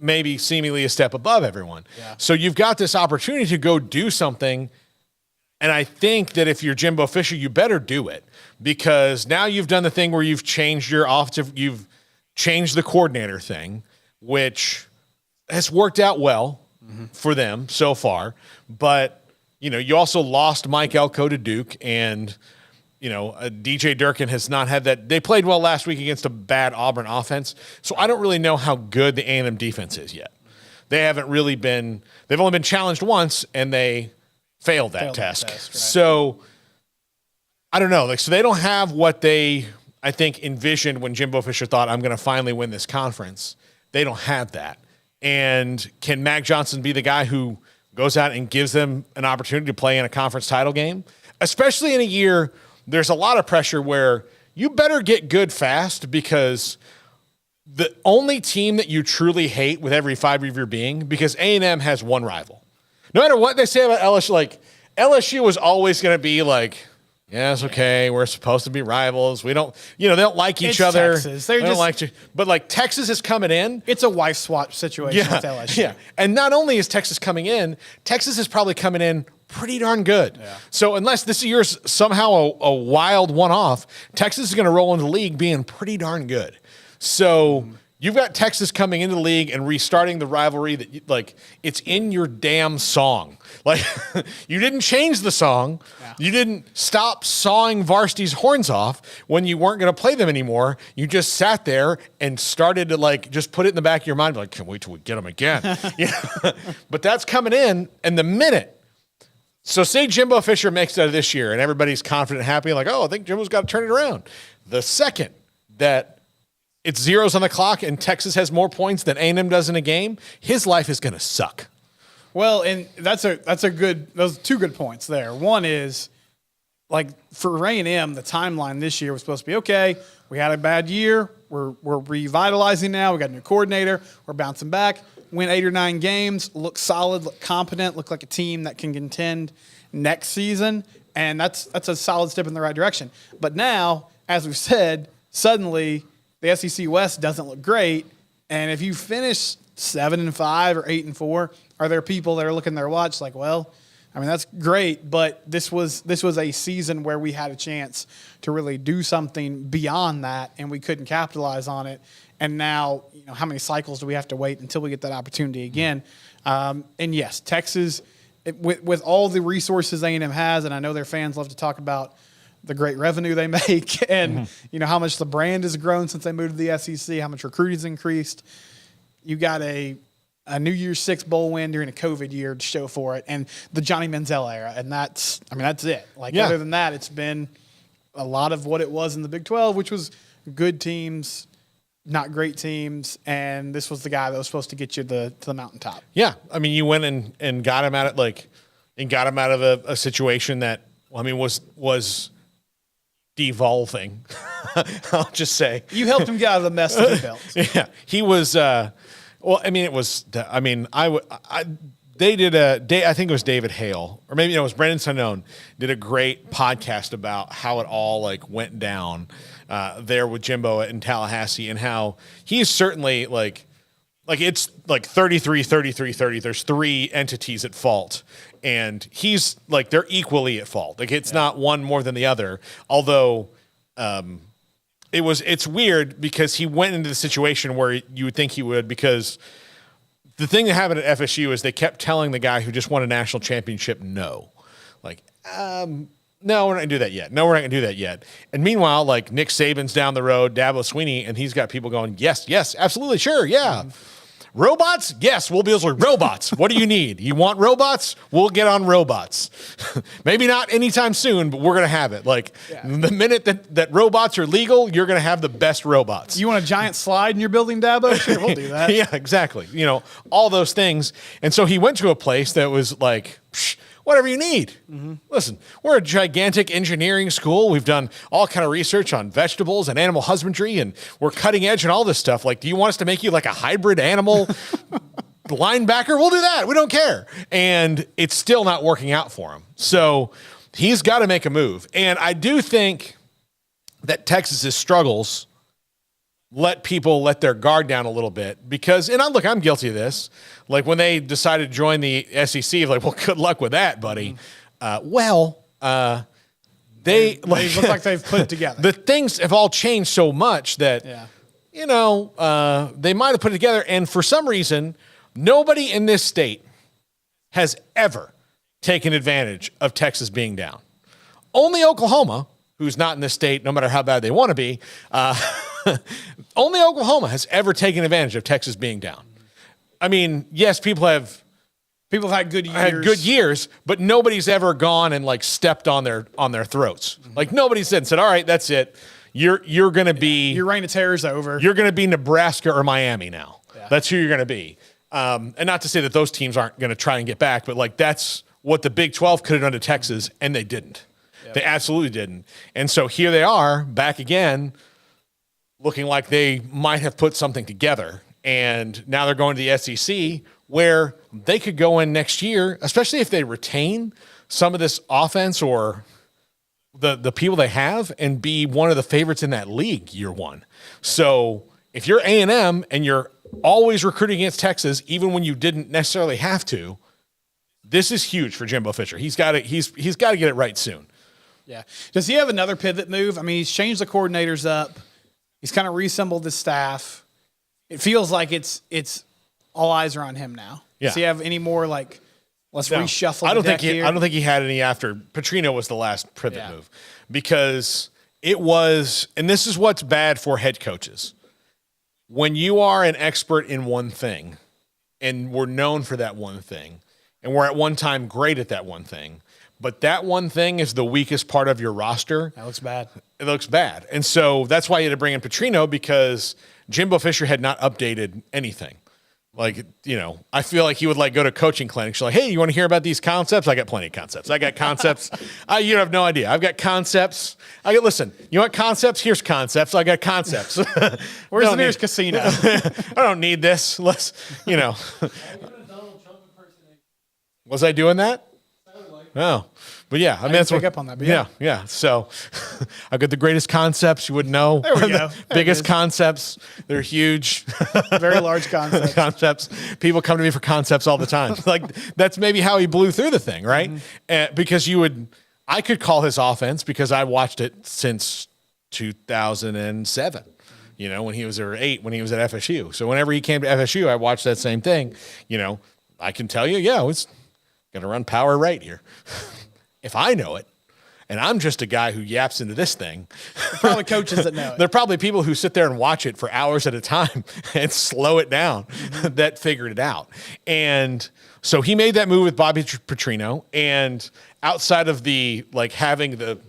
maybe seemingly a step above everyone. Yeah. So you've got this opportunity to go do something. And I think that if you're Jimbo Fisher, you better do it because now you've done the thing where you've changed your offensive, you've changed the coordinator thing, which has worked out well for them so far. But, you also lost Mike Elko to Duke and, DJ Durkin has not had that. They played well last week against a bad Auburn offense. So I don't really know how good the A&M defense is yet. They've only been challenged once and they failed that test. Right. So I don't know. So they don't have what they, I think, envisioned when Jimbo Fisher thought, I'm going to finally win this conference. They don't have that. And can Mac Johnson be the guy who goes out and gives them an opportunity to play in a conference title game? Especially in a year, there's a lot of pressure where you better get good fast because the only team that you truly hate with every fiber of your being, because A&M has one rival. No matter what they say about LSU, LSU was always going to be like, yeah, it's okay. We're supposed to be rivals. We don't, they don't like each other. Texas. They don't like you. But Texas is coming in. It's a wife swap situation with LSU. Yeah. And not only is Texas coming in, Texas is probably coming in pretty darn good. Yeah. So unless this year's somehow a wild one-off, Texas is going to roll into the league being pretty darn good. So you've got Texas coming into the league and restarting the rivalry that it's in your damn song. You didn't change the song. Yeah. You didn't stop sawing varsity's horns off when you weren't going to play them anymore. You just sat there and started to just put it in the back of your mind. Can't wait till we get them again. But that's coming in and the minute. So say Jimbo Fisher makes it out of this year and everybody's confident and happy. I think Jimbo's got to turn it around. The second that it's zeros on the clock and Texas has more points than A&M does in a game, his life is going to suck. Well, and those are two good points there. One is for A&M, the timeline this year was supposed to be, okay, we had a bad year. We're revitalizing now. We got a new coordinator. We're bouncing back, win 8 or 9 games, look solid, look competent, look like a team that can contend next season. And that's a solid step in the right direction. But now, as we've said, suddenly the SEC West doesn't look great, and if you finish 7-5 or 8-4, are there people that are looking at their watch that's great, but this was a season where we had a chance to really do something beyond that, and we couldn't capitalize on it. And now, how many cycles do we have to wait until we get that opportunity again? And yes, Texas, with all the resources A&M has, and I know their fans love to talk about the great revenue they make and, how much the brand has grown since they moved to the SEC, how much recruiting's increased. You got a New Year's Six bowl win during a COVID year to show for it and the Johnny Manziel era. And that's it. Other than that, it's been a lot of what it was in the Big 12, which was good teams, not great teams. And this was the guy that was supposed to get you to the mountaintop. Yeah. You went and got him out of a situation that, was devolving. I'll just say you helped him get out of the mess that he built. Yeah, he was. They did I think it was David Hale, or maybe it was Brendan Sanone, did a great podcast about how it all went down there with Jimbo in Tallahassee and how he's certainly it's 33, 33, 30. There's 3 entities at fault. And he's they're equally at fault. It's not one more than the other. Although it's weird because he went into the situation where you would think he would, because the thing that happened at FSU is they kept telling the guy who just won a national championship, no. No, we're not going to do that yet. No, we're not going to do that yet. And meanwhile, like Nick Saban's down the road, Dabo Swinney, and he's got people going, yes, absolutely, sure, yeah. Robots? Yes, we'll be able to robots. What do you need? You want robots? We'll get on robots. Maybe not anytime soon, but we're going to have it. Like the minute that robots are legal, you're going to have the best robots. You want a giant slide in your building, Dabo? Sure, we'll do that. Yeah, exactly. You know, all those things. And so he went to a place that was like, whatever you need. Listen, we're a gigantic engineering school. We've done all kind of research on vegetables and animal husbandry, and we're cutting edge and all this stuff. Like, do you want us to make you like a hybrid animal linebacker? We'll do that. We don't care. And it's still not working out for him. So he's got to make a move. And I do think that Texas's struggles let people let their guard down a little bit because, and I'm guilty of this. Like when they decided to join the SEC, like, well, good luck with that, buddy. They look like they've put it together. The things have all changed so much that, they might have put it together. And for some reason, nobody in this state has ever taken advantage of Texas being down. Only Oklahoma, who's not in this state, no matter how bad they want to be, only Oklahoma has ever taken advantage of Texas being down. I mean, yes, people have had good years, but nobody's ever gone and like stepped on their throats. Like nobody said, all right, that's it. You're going to be your reign of terror is over. You're going to be Nebraska or Miami now. Yeah. That's who you're going to be. And not to say that those teams aren't going to try and get back, but like that's what the Big 12 could have done to Texas, and they didn't. Yep. They absolutely didn't. And so here they are back again, looking like they might have put something together. And now they're going to the SEC where they could go in next year, especially if they retain some of this offense or the people they have, and be one of the favorites in that league year one. So if you're A&M and you're always recruiting against Texas, even when you didn't necessarily have to, this is huge for Jimbo Fisher. He's got to get it right soon. Yeah. Does he have another pivot move? I mean, he's changed the coordinators up. He's kind of reassembled his staff. It feels like it's all eyes are on him now. Yeah. Does he have any more like reshuffle? I don't think he had any after Petrino was the last pivot move, because it was, and this is what's bad for head coaches. When you are an expert in one thing, and we're known for that one thing, and we're at one time great at that one thing, but that one thing is the weakest part of your roster. That looks bad. It looks bad. And so that's why you had to bring in Petrino, because Jimbo Fisher had not updated anything. Like, I feel like he would like go to coaching clinics. Like, hey, you want to hear about these concepts? I got plenty of concepts. I got concepts. You have no idea. I've got concepts. Listen, you want concepts? Here's concepts. I got concepts. Where's the nearest casino? I don't need this. Was I doing that? Oh, but yeah, I mean, that's pick up on that. But yeah. So I've got the greatest concepts. You would know. There we go. Biggest concepts. They're huge. Very large concepts. Concepts. People come to me for concepts all the time. Like that's maybe how he blew through the thing, right? Because I could call his offense because I watched it since 2007. When he was, or 8, when he was at FSU. So whenever he came to FSU, I watched that same thing. I can tell you, it's going to run power right here. If I know it, and I'm just a guy who yaps into this thing. Probably coaches that know it. There are probably people who sit there and watch it for hours at a time and slow it down that figured it out. And so he made that move with Bobby Petrino. And outside of the, like, having the,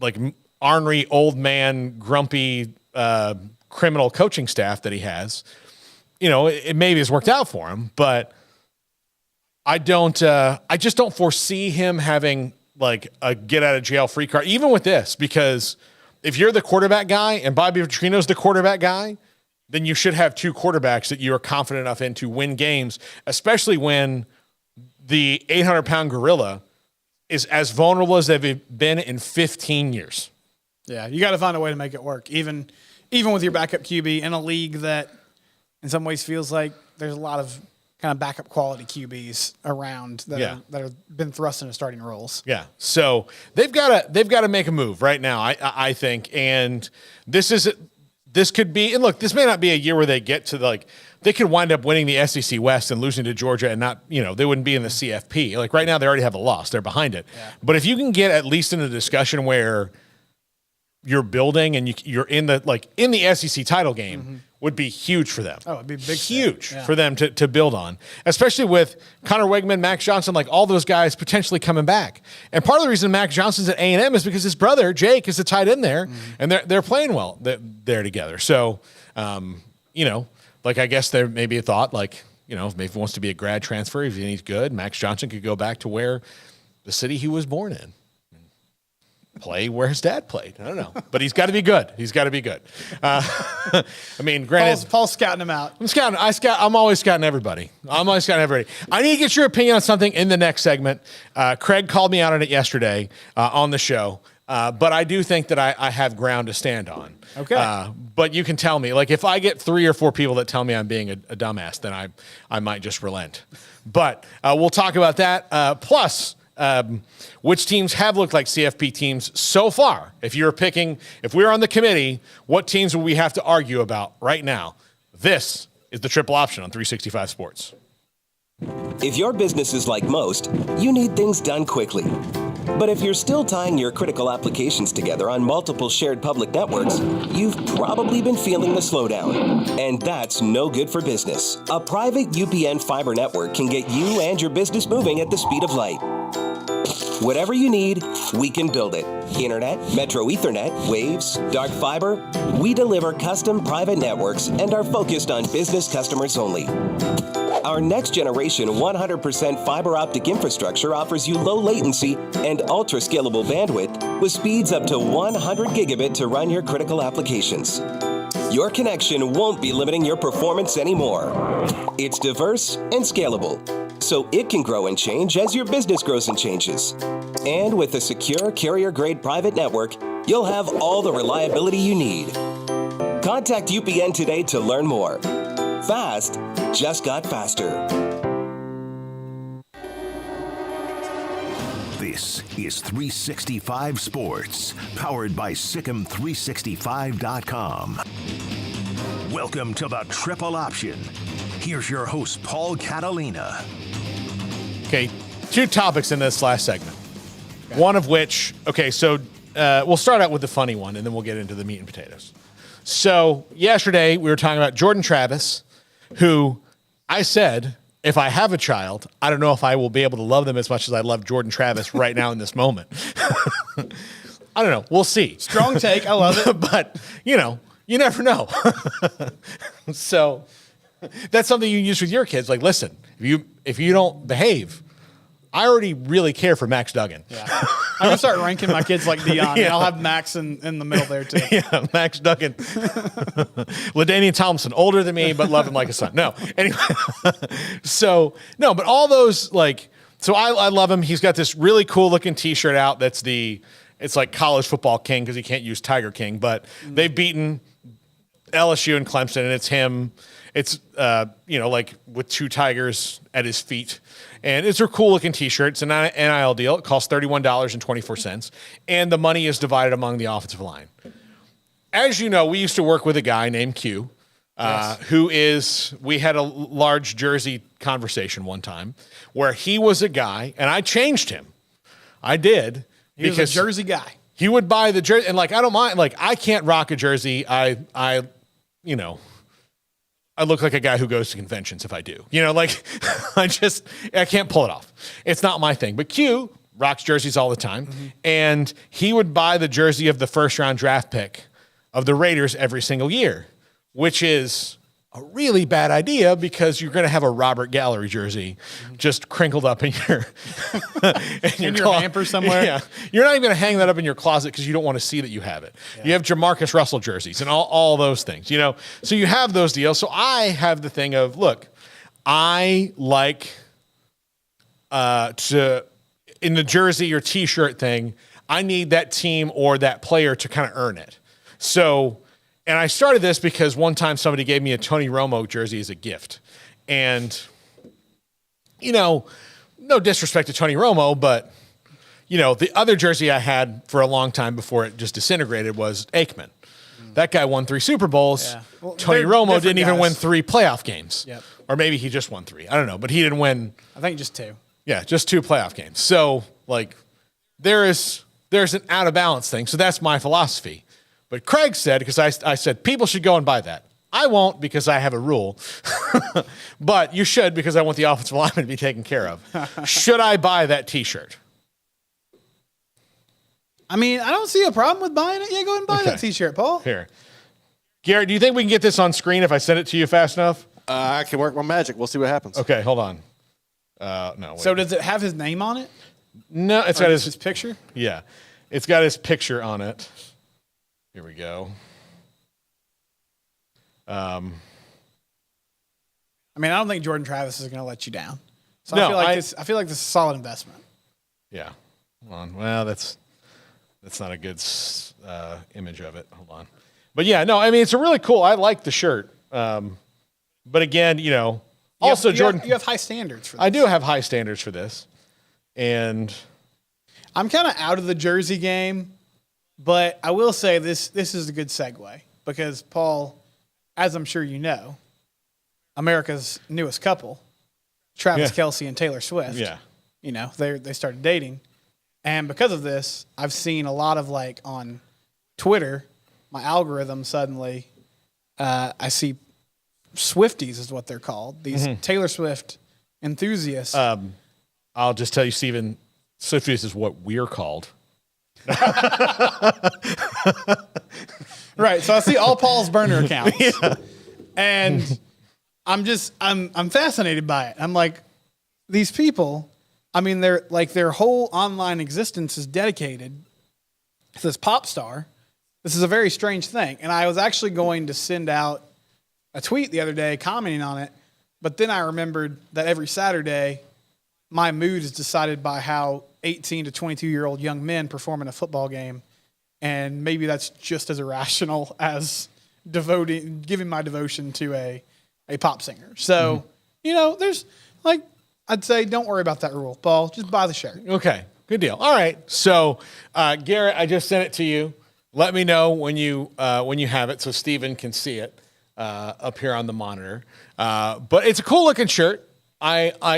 like, ornery, old man, grumpy, criminal coaching staff that he has, it maybe has worked out for him, but I just don't foresee him having like a get out of jail free card, even with this, because if you're the quarterback guy and Bobby Petrino's the quarterback guy, then you should have 2 quarterbacks that you are confident enough in to win games, especially when the 800-pound gorilla is as vulnerable as they've been in 15 years. Yeah, you got to find a way to make it work, even with your backup QB in a league that in some ways feels like there's a lot of kind of backup quality QBs around that have been thrust into starting roles. Yeah. So they've got to make a move right now, I think. And this is this could be, and look, this may not be a year where they get to they could wind up winning the SEC West and losing to Georgia and not, they wouldn't be in the CFP. Like right now, they already have a loss. They're behind it. Yeah. But if you can get at least in a discussion where you're building and you're in the SEC title game would be huge for them. Oh, it'd be big. Huge for them to build on, especially with Connor Wegman, Max Johnson, like all those guys potentially coming back. And part of the reason Max Johnson's at A&M is because his brother, Jake, is the tight end there, and they're playing well there together. So, I guess there may be a thought, if maybe he wants to be a grad transfer, if he's good, Max Johnson could go back to where the city he was born in. Play where his dad played. I don't know, but he's got to be good. He's got to be good. I mean, granted, Paul's scouting him out. I'm scouting. I'm always scouting everybody. I need to get your opinion on something in the next segment. Craig called me out on it yesterday on the show, but I do think that I have ground to stand on. Okay. But you can tell me, if I get 3 or 4 people that tell me I'm being a dumbass, then I might just relent. But we'll talk about that. Plus. Which teams have looked like CFP teams so far? If we're on the committee, what teams will we have to argue about right now? This is the Triple Option on 365 Sports. If your business is like most, you need things done quickly. But if you're still tying your critical applications together on multiple shared public networks, you've probably been feeling the slowdown. And that's no good for business. A private UPN fiber network can get you and your business moving at the speed of light. Whatever you need, we can build it. Internet, Metro Ethernet, Waves, dark fiber. We deliver custom private networks and are focused on business customers only. Our next generation 100% fiber optic infrastructure offers you low latency and ultra scalable bandwidth with speeds up to 100 gigabit to run your critical applications. Your connection won't be limiting your performance anymore. It's diverse and scalable, so it can grow and change as your business grows and changes. And with a secure carrier-grade private network, you'll have all the reliability you need. Contact UPN today to learn more. Fast just got faster. This is 365 Sports, powered by Sikkim365.com. Welcome to the Triple Option. Here's your host, Paul Catalina. Okay, 2 topics in this last segment. Okay. One of which, so we'll start out with the funny one, and then we'll get into the meat and potatoes. So yesterday, we were talking about Jordan Travis, who I said, if I have a child, I don't know if I will be able to love them as much as I love Jordan Travis right now in this moment. I don't know. We'll see. Strong take. I love it. But, you never know. So that's something you can use with your kids. Like, listen, if you don't behave, I already really care for Max Duggan. Yeah. I'm going to start ranking my kids like Dion. Yeah. And I'll have Max in the middle there, too. Yeah, Max Duggan. LaDainian Thompson, older than me, but love him like a son. No, anyway. But all those, so I love him. He's got this really cool looking T-shirt out that's it's like college football king because he can't use Tiger King, but they've beaten LSU and Clemson, and it's him. It's, with 2 tigers at his feet. And it's a cool looking T-shirt. It's an NIL deal. It costs $31.24, and the money is divided among the offensive line. As you know, we used to work with a guy named Q, we had a large jersey conversation one time where he was a guy, and I changed him. I did. He was a jersey guy. He would buy the jersey, and I don't mind. I can't rock a jersey. I look like a guy who goes to conventions if I do. I can't pull it off. It's not my thing. But Q rocks jerseys all the time, and he would buy the jersey of the first-round draft pick of the Raiders every single year, which is a really bad idea because you're going to have a Robert Gallery jersey just crinkled up in your in your hamper somewhere. Yeah, you're not even going to hang that up in your closet because you don't want to see that you have it. Yeah. You have Jamarcus Russell jerseys and all those things, So you have those deals. So I have the thing of, look, I like in the jersey or T-shirt thing, I need that team or that player to kind of earn it. So. And I started this because one time somebody gave me a Tony Romo jersey as a gift. And, no disrespect to Tony Romo, but, the other jersey I had for a long time before it just disintegrated was Aikman. That guy won 3 Super Bowls. Yeah. Well, Tony they're Romo different didn't even guys. win 3 playoff games. Yep. Or maybe he just won 3. I don't know. But he didn't win. I think just 2. Yeah, just 2 playoff games. So, like, there's an out of balance thing. So that's my philosophy. But Craig said, because I said people should go and buy that. I won't because I have a rule. But you should because I want the offensive lineman to be taken care of. Should I buy that T-shirt? I mean, I don't see a problem with buying it. Yeah, go ahead and buy Okay. that T-shirt, Paul. Here. Garrett, do you think we can get this on screen if I send it to you fast enough? I can work my magic. We'll see what happens. Okay, hold on. No, wait. So does it have his name on it? No, it's Or got just his his picture? yeah. It's got his picture on it. Here we go. I mean, I don't think Jordan Travis is going to let you down. So No, I feel like this is a solid investment. Yeah. Hold on. Well, that's not a good image of it. Hold on. But yeah, no, I mean, it's a really cool. I like the shirt. But again, also Jordan. You have high standards for this. I do have high standards for this, and I'm kind of out of the jersey game, but I will say this is a good segue because, Paul, as I'm sure you know, America's newest couple, Travis Kelce and Taylor Swift. yeah, They started dating. And because of this, I've seen a lot of on Twitter, my algorithm suddenly, I see Swifties is what they're called. These Taylor Swift enthusiasts. I'll just tell you, Stephen, Swifties is what we're called. Right. So I see all Paul's burner accounts. And I'm fascinated by it. I'm like, these people, I mean, their whole online existence is dedicated to this pop star. This is a very strange thing. And I was actually going to send out a tweet the other day commenting on it, but then I remembered that every Saturday my mood is decided by how 18 to 22-year-old young men perform in a football game. And maybe that's just as irrational as giving my devotion to a pop singer. So, there's I'd say don't worry about that rule, Paul. Just buy the shirt. Okay, good deal. All right. So, Garrett, I just sent it to you. Let me know when you have it so Stephen can see it up here on the monitor. But it's a cool looking shirt. I'm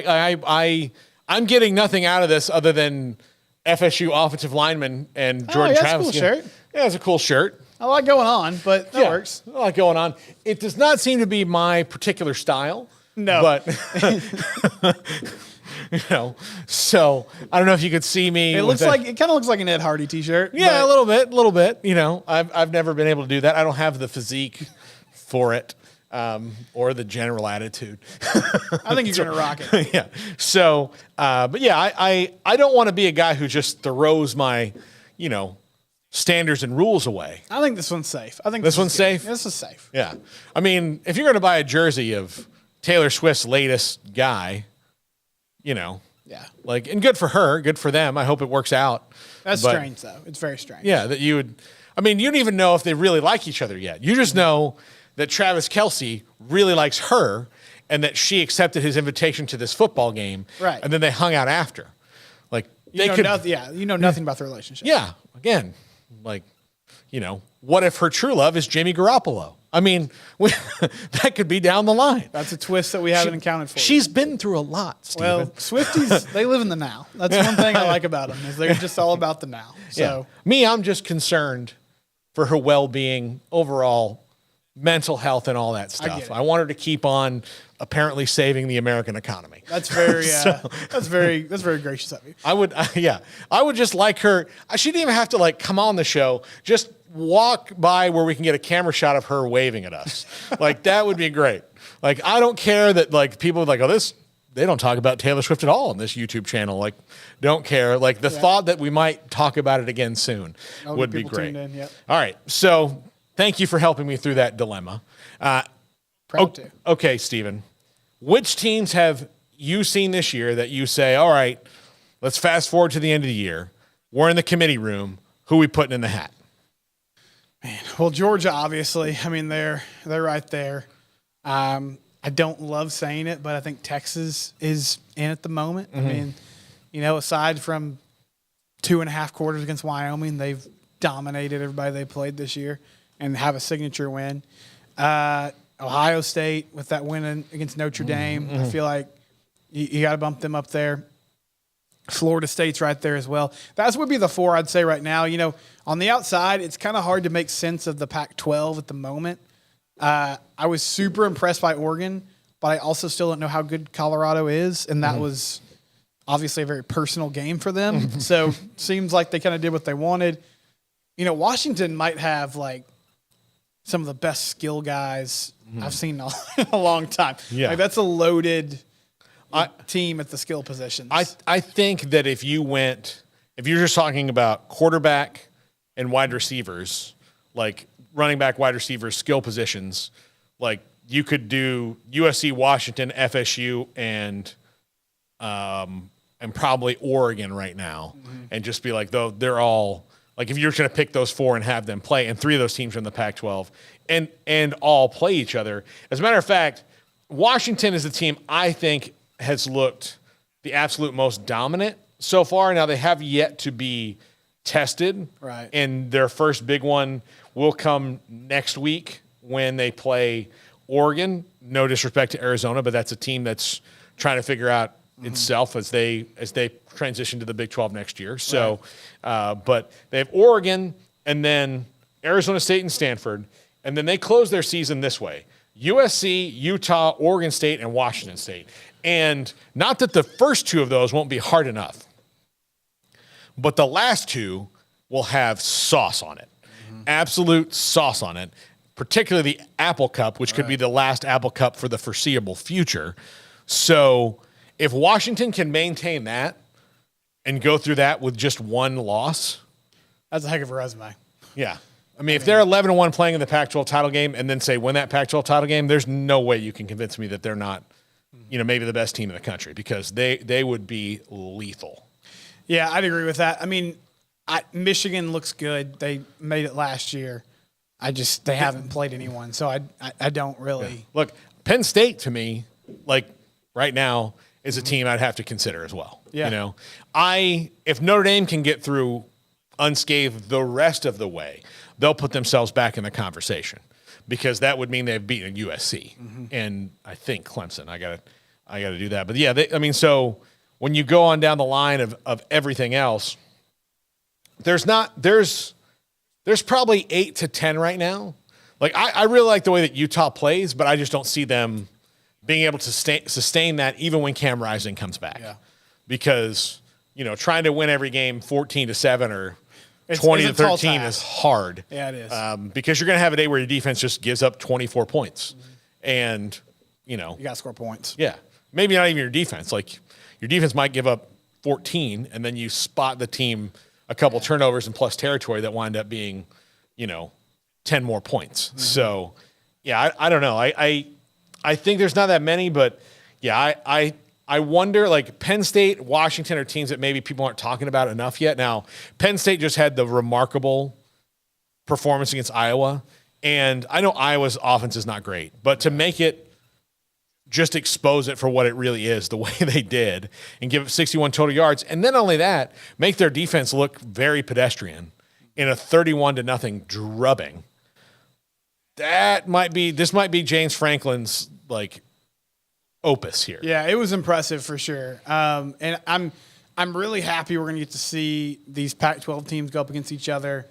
getting nothing out of this other than FSU offensive lineman and Jordan Travis. That's a cool shirt. Yeah, it's a cool shirt. A lot going on, but that works. A lot going on. It does not seem to be my particular style. No. But so I don't know if you could see me. It kind of looks like an Ed Hardy T-shirt. Yeah, a little bit. I've never been able to do that. I don't have the physique for it, or the general attitude. I think you're gonna rock it. Yeah. So, but yeah, I don't want to be a guy who just throws my, standards and rules away. I think this one's safe. I think This one's is good. safe? This is safe. Yeah. I mean, if you're going to buy a jersey of Taylor Swift's latest guy, Yeah. and good for her, good for them. I hope it works out. That's But, strange, though. It's very strange. Yeah, that you would. I mean, you don't even know if they really like each other yet. You just know that Travis Kelce really likes her, and that she accepted his invitation to this football game. Right. And then they hung out after. You know nothing about the relationship. Yeah. Again, what if her true love is Jimmy Garoppolo? I mean, that could be down the line. That's a twist that we haven't accounted for. She's been through a lot, Stephen. Well, Swifties, they live in the now. That's one thing I like about them is they're just all about the now. So Me, I'm just concerned for her well-being, overall mental health, and all that get stuff. it. I want her to keep on apparently saving the American economy. that's very that's very gracious of you. I would just like her. She didn't even have to come on the show. Just walk by where we can get a camera shot of her waving at us. That would be great. I don't care that people are they don't talk about Taylor Swift at all on this YouTube channel. Don't care. The thought that we might talk about it again soon would be people great. tuned in, yep. All right. So thank you for helping me through that dilemma. Proud to. Okay, Stephen. Which teams have you seen this year that you say, all right, let's fast forward to the end of the year. We're in the committee room. Who are we putting in the hat? Well, Georgia, obviously. I mean, they're right there. I don't love saying it, but I think Texas is in at the moment. I mean, aside from 2.5 quarters against Wyoming, they've dominated everybody they played this year. and have a signature win. Ohio State with that win against Notre Dame. I feel like you got to bump them up there. Florida State's right there as well. That would be the 4 I'd say right now. On the outside, it's kind of hard to make sense of the Pac-12 at the moment. I was super impressed by Oregon, but I also still don't know how good Colorado is, and that was obviously a very personal game for them. So seems like they kind of did what they wanted. Washington might have like some of the best skill guys I've seen in a long time. Yeah. Like, that's a loaded team at the skill positions. I think that if you're just talking about quarterback and wide receivers, like running back, wide receivers, skill positions, like you could do USC, Washington, FSU, and probably Oregon right now, and just be like, though they're all like, if you're going to pick those 4 and have them play, and 3 of those teams are in the Pac-12, and all play each other. As a matter of fact, Washington is the team I think has looked the absolute most dominant so far. Now, they have yet to be tested. Right. And their first big one will come next week when they play Oregon. No disrespect to Arizona, but that's a team that's trying to figure out itself as they transition to the Big 12 next year. So, but they have Oregon and then Arizona State and Stanford, and then they close their season this way: USC, Utah, Oregon State, and Washington State. And not that the first 2 of those won't be hard enough, but the last 2 will have sauce on it, absolute sauce on it, particularly the Apple Cup, which could be the last Apple Cup for the foreseeable future. So if Washington can maintain that and go through that with just 1 loss, that's a heck of a resume. yeah. I mean, if they're 11-1 playing in the Pac-12 title game and then say win that Pac-12 title game, there's no way you can convince me that they're not, maybe the best team in the country, because they would be lethal. Yeah, I'd agree with that. I mean, Michigan looks good. They made it last year. They haven't played anyone, so I don't really. Yeah. Look, Penn State to me, like right now, is a team I'd have to consider as well. Yeah. If Notre Dame can get through unscathed the rest of the way, they'll put themselves back in the conversation, because that would mean they've beaten USC and I think Clemson. I gotta do that. But yeah, so when you go on down the line of everything else, there's probably 8 to 10 right now. Like I really like the way that Utah plays, but I just don't see them being able to sustain that even when Cam Rising comes back. Yeah. Because, trying to win every game 14-7 or 20-13 is hard. Yeah, it is. Because you're going to have a day where your defense just gives up 24 points. And, you got to score points. Yeah. Maybe not even your defense. Like, your defense might give up 14, and then you spot the team a couple turnovers and plus territory that wind up being, 10 more points. So, yeah, I don't know. I think there's not that many, but, yeah, I wonder, like, Penn State, Washington are teams that maybe people aren't talking about enough yet. Now, Penn State just had the remarkable performance against Iowa, and I know Iowa's offense is not great, but to make it, just expose it for what it really is, the way they did, and give it 61 total yards, and then only that, make their defense look very pedestrian in a 31-0 drubbing. This might be James Franklin's, like, opus here. Yeah, it was impressive for sure. And I'm really happy we're going to get to see these Pac-12 teams go up against each other.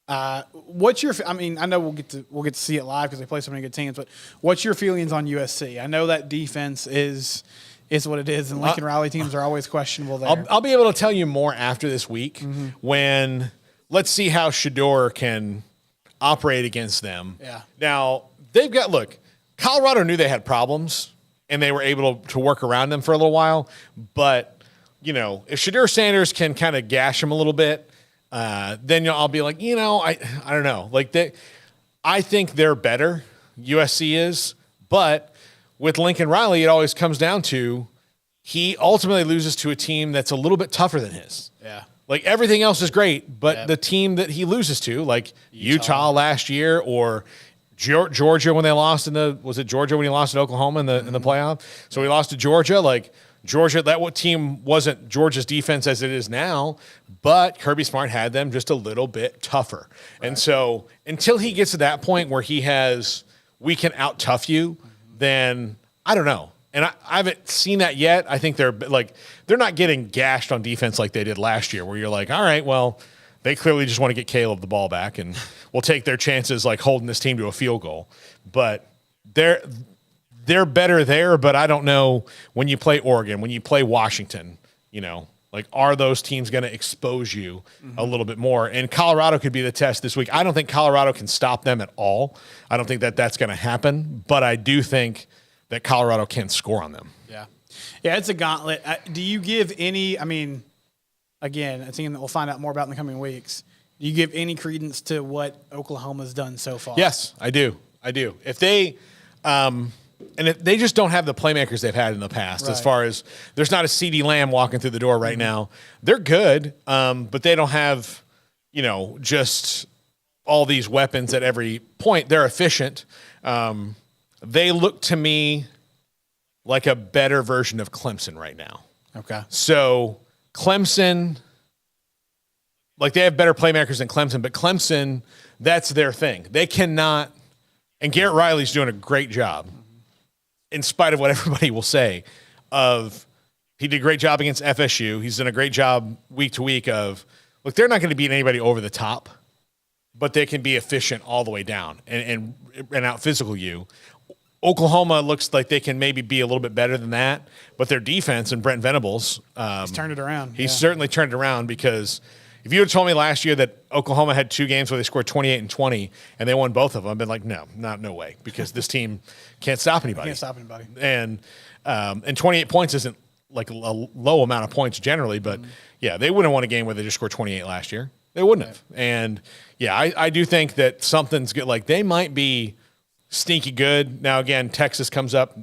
I know we'll get to see it live because they play so many good teams, but what's your feelings on USC? I know that defense is what it is, and Lincoln Riley teams are always questionable there. I'll be able to tell you more after this week when let's see how Shador can operate against them. Yeah. Now, Colorado knew they had problems, and they were able to work around them for a little while, but, if Shador Sanders can kind of gash them a little bit, then I'll be like, I don't know. Like, I think they're better, USC is, but with Lincoln Riley, it always comes down to he ultimately loses to a team that's a little bit tougher than his. Yeah. Like, everything else is great, but the team that he loses to, like Utah last year, or Georgia when they lost was it Georgia when he lost to Oklahoma in the playoff? So he lost to Georgia. Like, Georgia, that team wasn't Georgia's defense as it is now, but Kirby Smart had them just a little bit tougher. Right. And so until he gets to that point where we can out-tough you, then I don't know. And I haven't seen that yet. I think they're not getting gashed on defense like they did last year, where you're like, all right, well, they clearly just want to get Caleb the ball back, and we'll take their chances like holding this team to a field goal. But they're better there, but I don't know when you play Oregon, when you play Washington, are those teams going to expose you a little bit more? And Colorado could be the test this week. I don't think Colorado can stop them at all. I don't think that that's going to happen, but I do think that Colorado can score on them. Yeah. Yeah, it's a gauntlet. Do you give any, again, a team that we'll find out more about in the coming weeks, do you give any credence to what Oklahoma's done so far? Yes, I do. If they and if they just don't have the playmakers they've had in the past, right. As far as there's not a CeeDee Lamb walking through the door right now. They're good, but they don't have, just all these weapons at every point. They're efficient. They look to me like a better version of Clemson right now. Okay. So Clemson, they have better playmakers than Clemson, but Clemson, that's their thing. They cannot, and Garrett Riley's doing a great job, in spite of what everybody will say, he did a great job against FSU. He's done a great job week to week they're not going to beat anybody over the top, but they can be efficient all the way down and out physical you. Oklahoma looks like they can maybe be a little bit better than that, but their defense and Brent Venables, he's turned it around. He's certainly turned it around, because if you had told me last year that Oklahoma had 2 games where they scored 28 and 20 and they won both of them, I've been like, no way, because this team can't stop anybody. And 28 points isn't like a low amount of points generally, but yeah, they wouldn't have won a game where they just scored 28 last year. They wouldn't have. And yeah, I do think that something's good. They might be sneaky good. Now, again, Texas comes up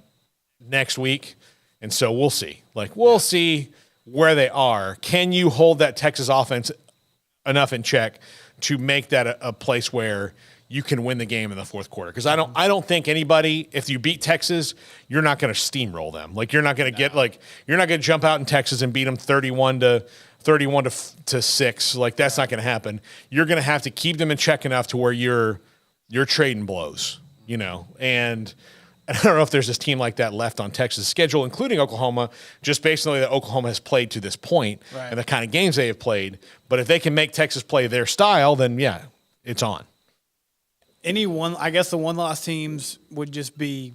next week, and so we'll see. We'll see where they are. Can you hold that Texas offense enough in check to make that a place where you can win the game in the fourth quarter? Because I don't think anybody, if you beat Texas, you're not going to steamroll them. You're not going to you're not going to jump out in Texas and beat them 31 to 6. That's not going to happen. You're going to have to keep them in check enough to where you're trading blows, and I don't know if there's this team like that left on Texas' schedule, including Oklahoma, just based on the way that Oklahoma has played to this point, right, and the kind of games they have played. But if they can make Texas play their style, then yeah, it's on. I guess the one loss teams would just be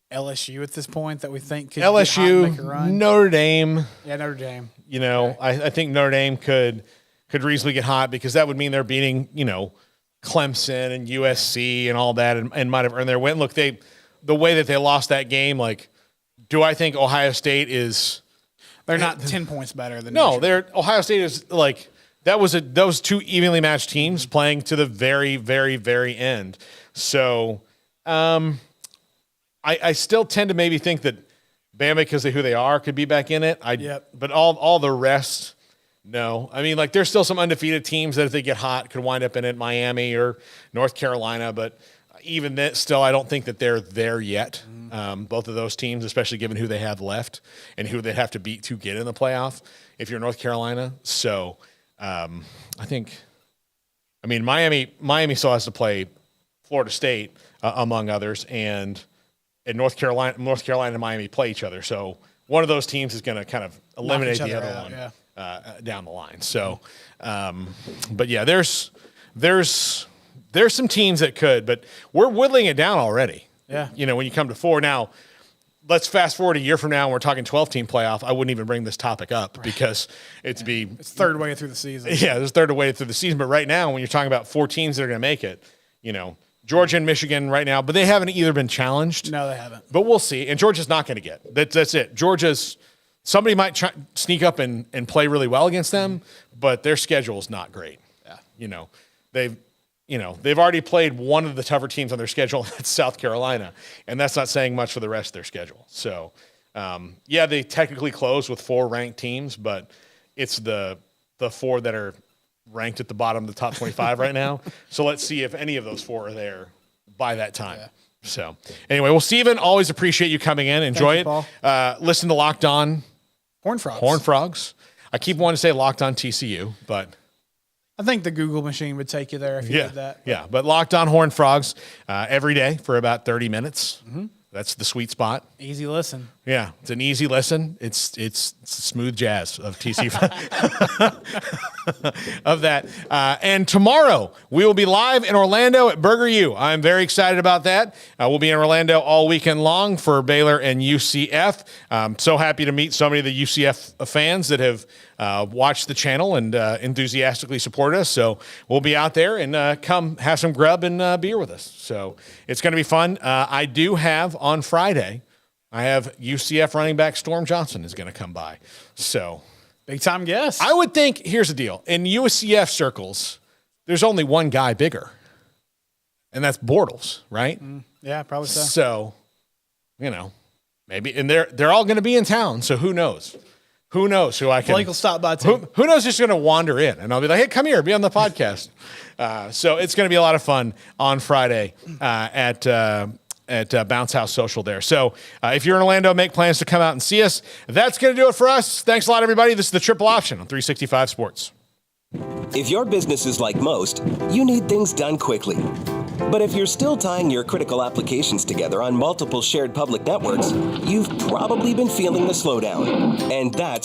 LSU at this point that we think could LSU, get hot and make a run. Notre Dame. Yeah, Notre Dame. Okay. I think Notre Dame could reasonably get hot, because that would mean they're beating, Clemson and USC and all that, and might have earned their win. Look, the way that they lost that game, do I think Ohio State is? They're not 10 points better than. No, Ohio State is that was 2 evenly matched teams playing to the very, very, very end. So, I still tend to maybe think that Bama, because of who they are, could be back in it. But all the rest. No. There's still some undefeated teams that if they get hot could wind up in it, Miami or North Carolina, but even that, still, I don't think that they're there yet. Both of those teams, especially given who they have left and who they'd have to beat to get in the playoff if you're North Carolina. So I think, Miami still has to play Florida State, among others, and North Carolina and Miami play each other. So one of those teams is going to kind of eliminate the other one. Yeah. Down the line. So, but yeah, there's some teams that could, but we're whittling it down already. Yeah. When you come to 4 now, let's fast forward a year from now and we're talking 12-team playoff. I wouldn't even bring this topic up, right, because it's third way through the season. Yeah, it's third way through the season. But right now, when you're talking about 4 teams that are going to make it, Georgia and Michigan right now, but they haven't either been challenged. No, they haven't. But we'll see. And Georgia's not going to get. That's it. Somebody might sneak up and play really well against them, but their schedule is not great. Yeah. They've already played one of the tougher teams on their schedule. That's South Carolina, and that's not saying much for the rest of their schedule. So, they technically close with 4 ranked teams, but it's the 4 that are ranked at the bottom of the top 25 right now. So let's see if any of those 4 are there by that time. Yeah. So anyway, well, Stephen, always appreciate you coming in. Enjoy it. Paul. Listen to Locked On Horned Frogs. Horned Frogs. I keep wanting to say Locked On TCU, but I think the Google machine would take you there if you did that. Yeah, but Locked On Horned Frogs every day for about 30 minutes. Mm-hmm. That's the sweet spot. Easy listen. Yeah, it's an easy listen. It's smooth jazz of TC of that. And tomorrow we will be live in Orlando at Burger U. I'm very excited about that. We'll be in Orlando all weekend long for Baylor and UCF. So happy to meet so many of the UCF fans that have watched the channel and enthusiastically supported us. So we'll be out there and come have some grub and beer with us. So it's going to be fun. I do have on Friday, I have UCF running back Storm Johnson is going to come by. So big time guess. I would think, here's the deal. In UCF circles, there's only one guy bigger, and that's Bortles, right? Yeah, probably so. So, maybe, and they're all going to be in town, so who knows? Who knows who I can? Blake will stop by too. Who knows who's going to wander in, and I'll be like, hey, come here, be on the podcast. So it's going to be a lot of fun on Friday at Bounce House Social there. So if you're in Orlando, make plans to come out and see us. That's going to do it for us. Thanks a lot, everybody. This is the Triple Option on 365 Sports. If your business is like most, you need things done quickly. But if you're still tying your critical applications together on multiple shared public networks, you've probably been feeling the slowdown. And that's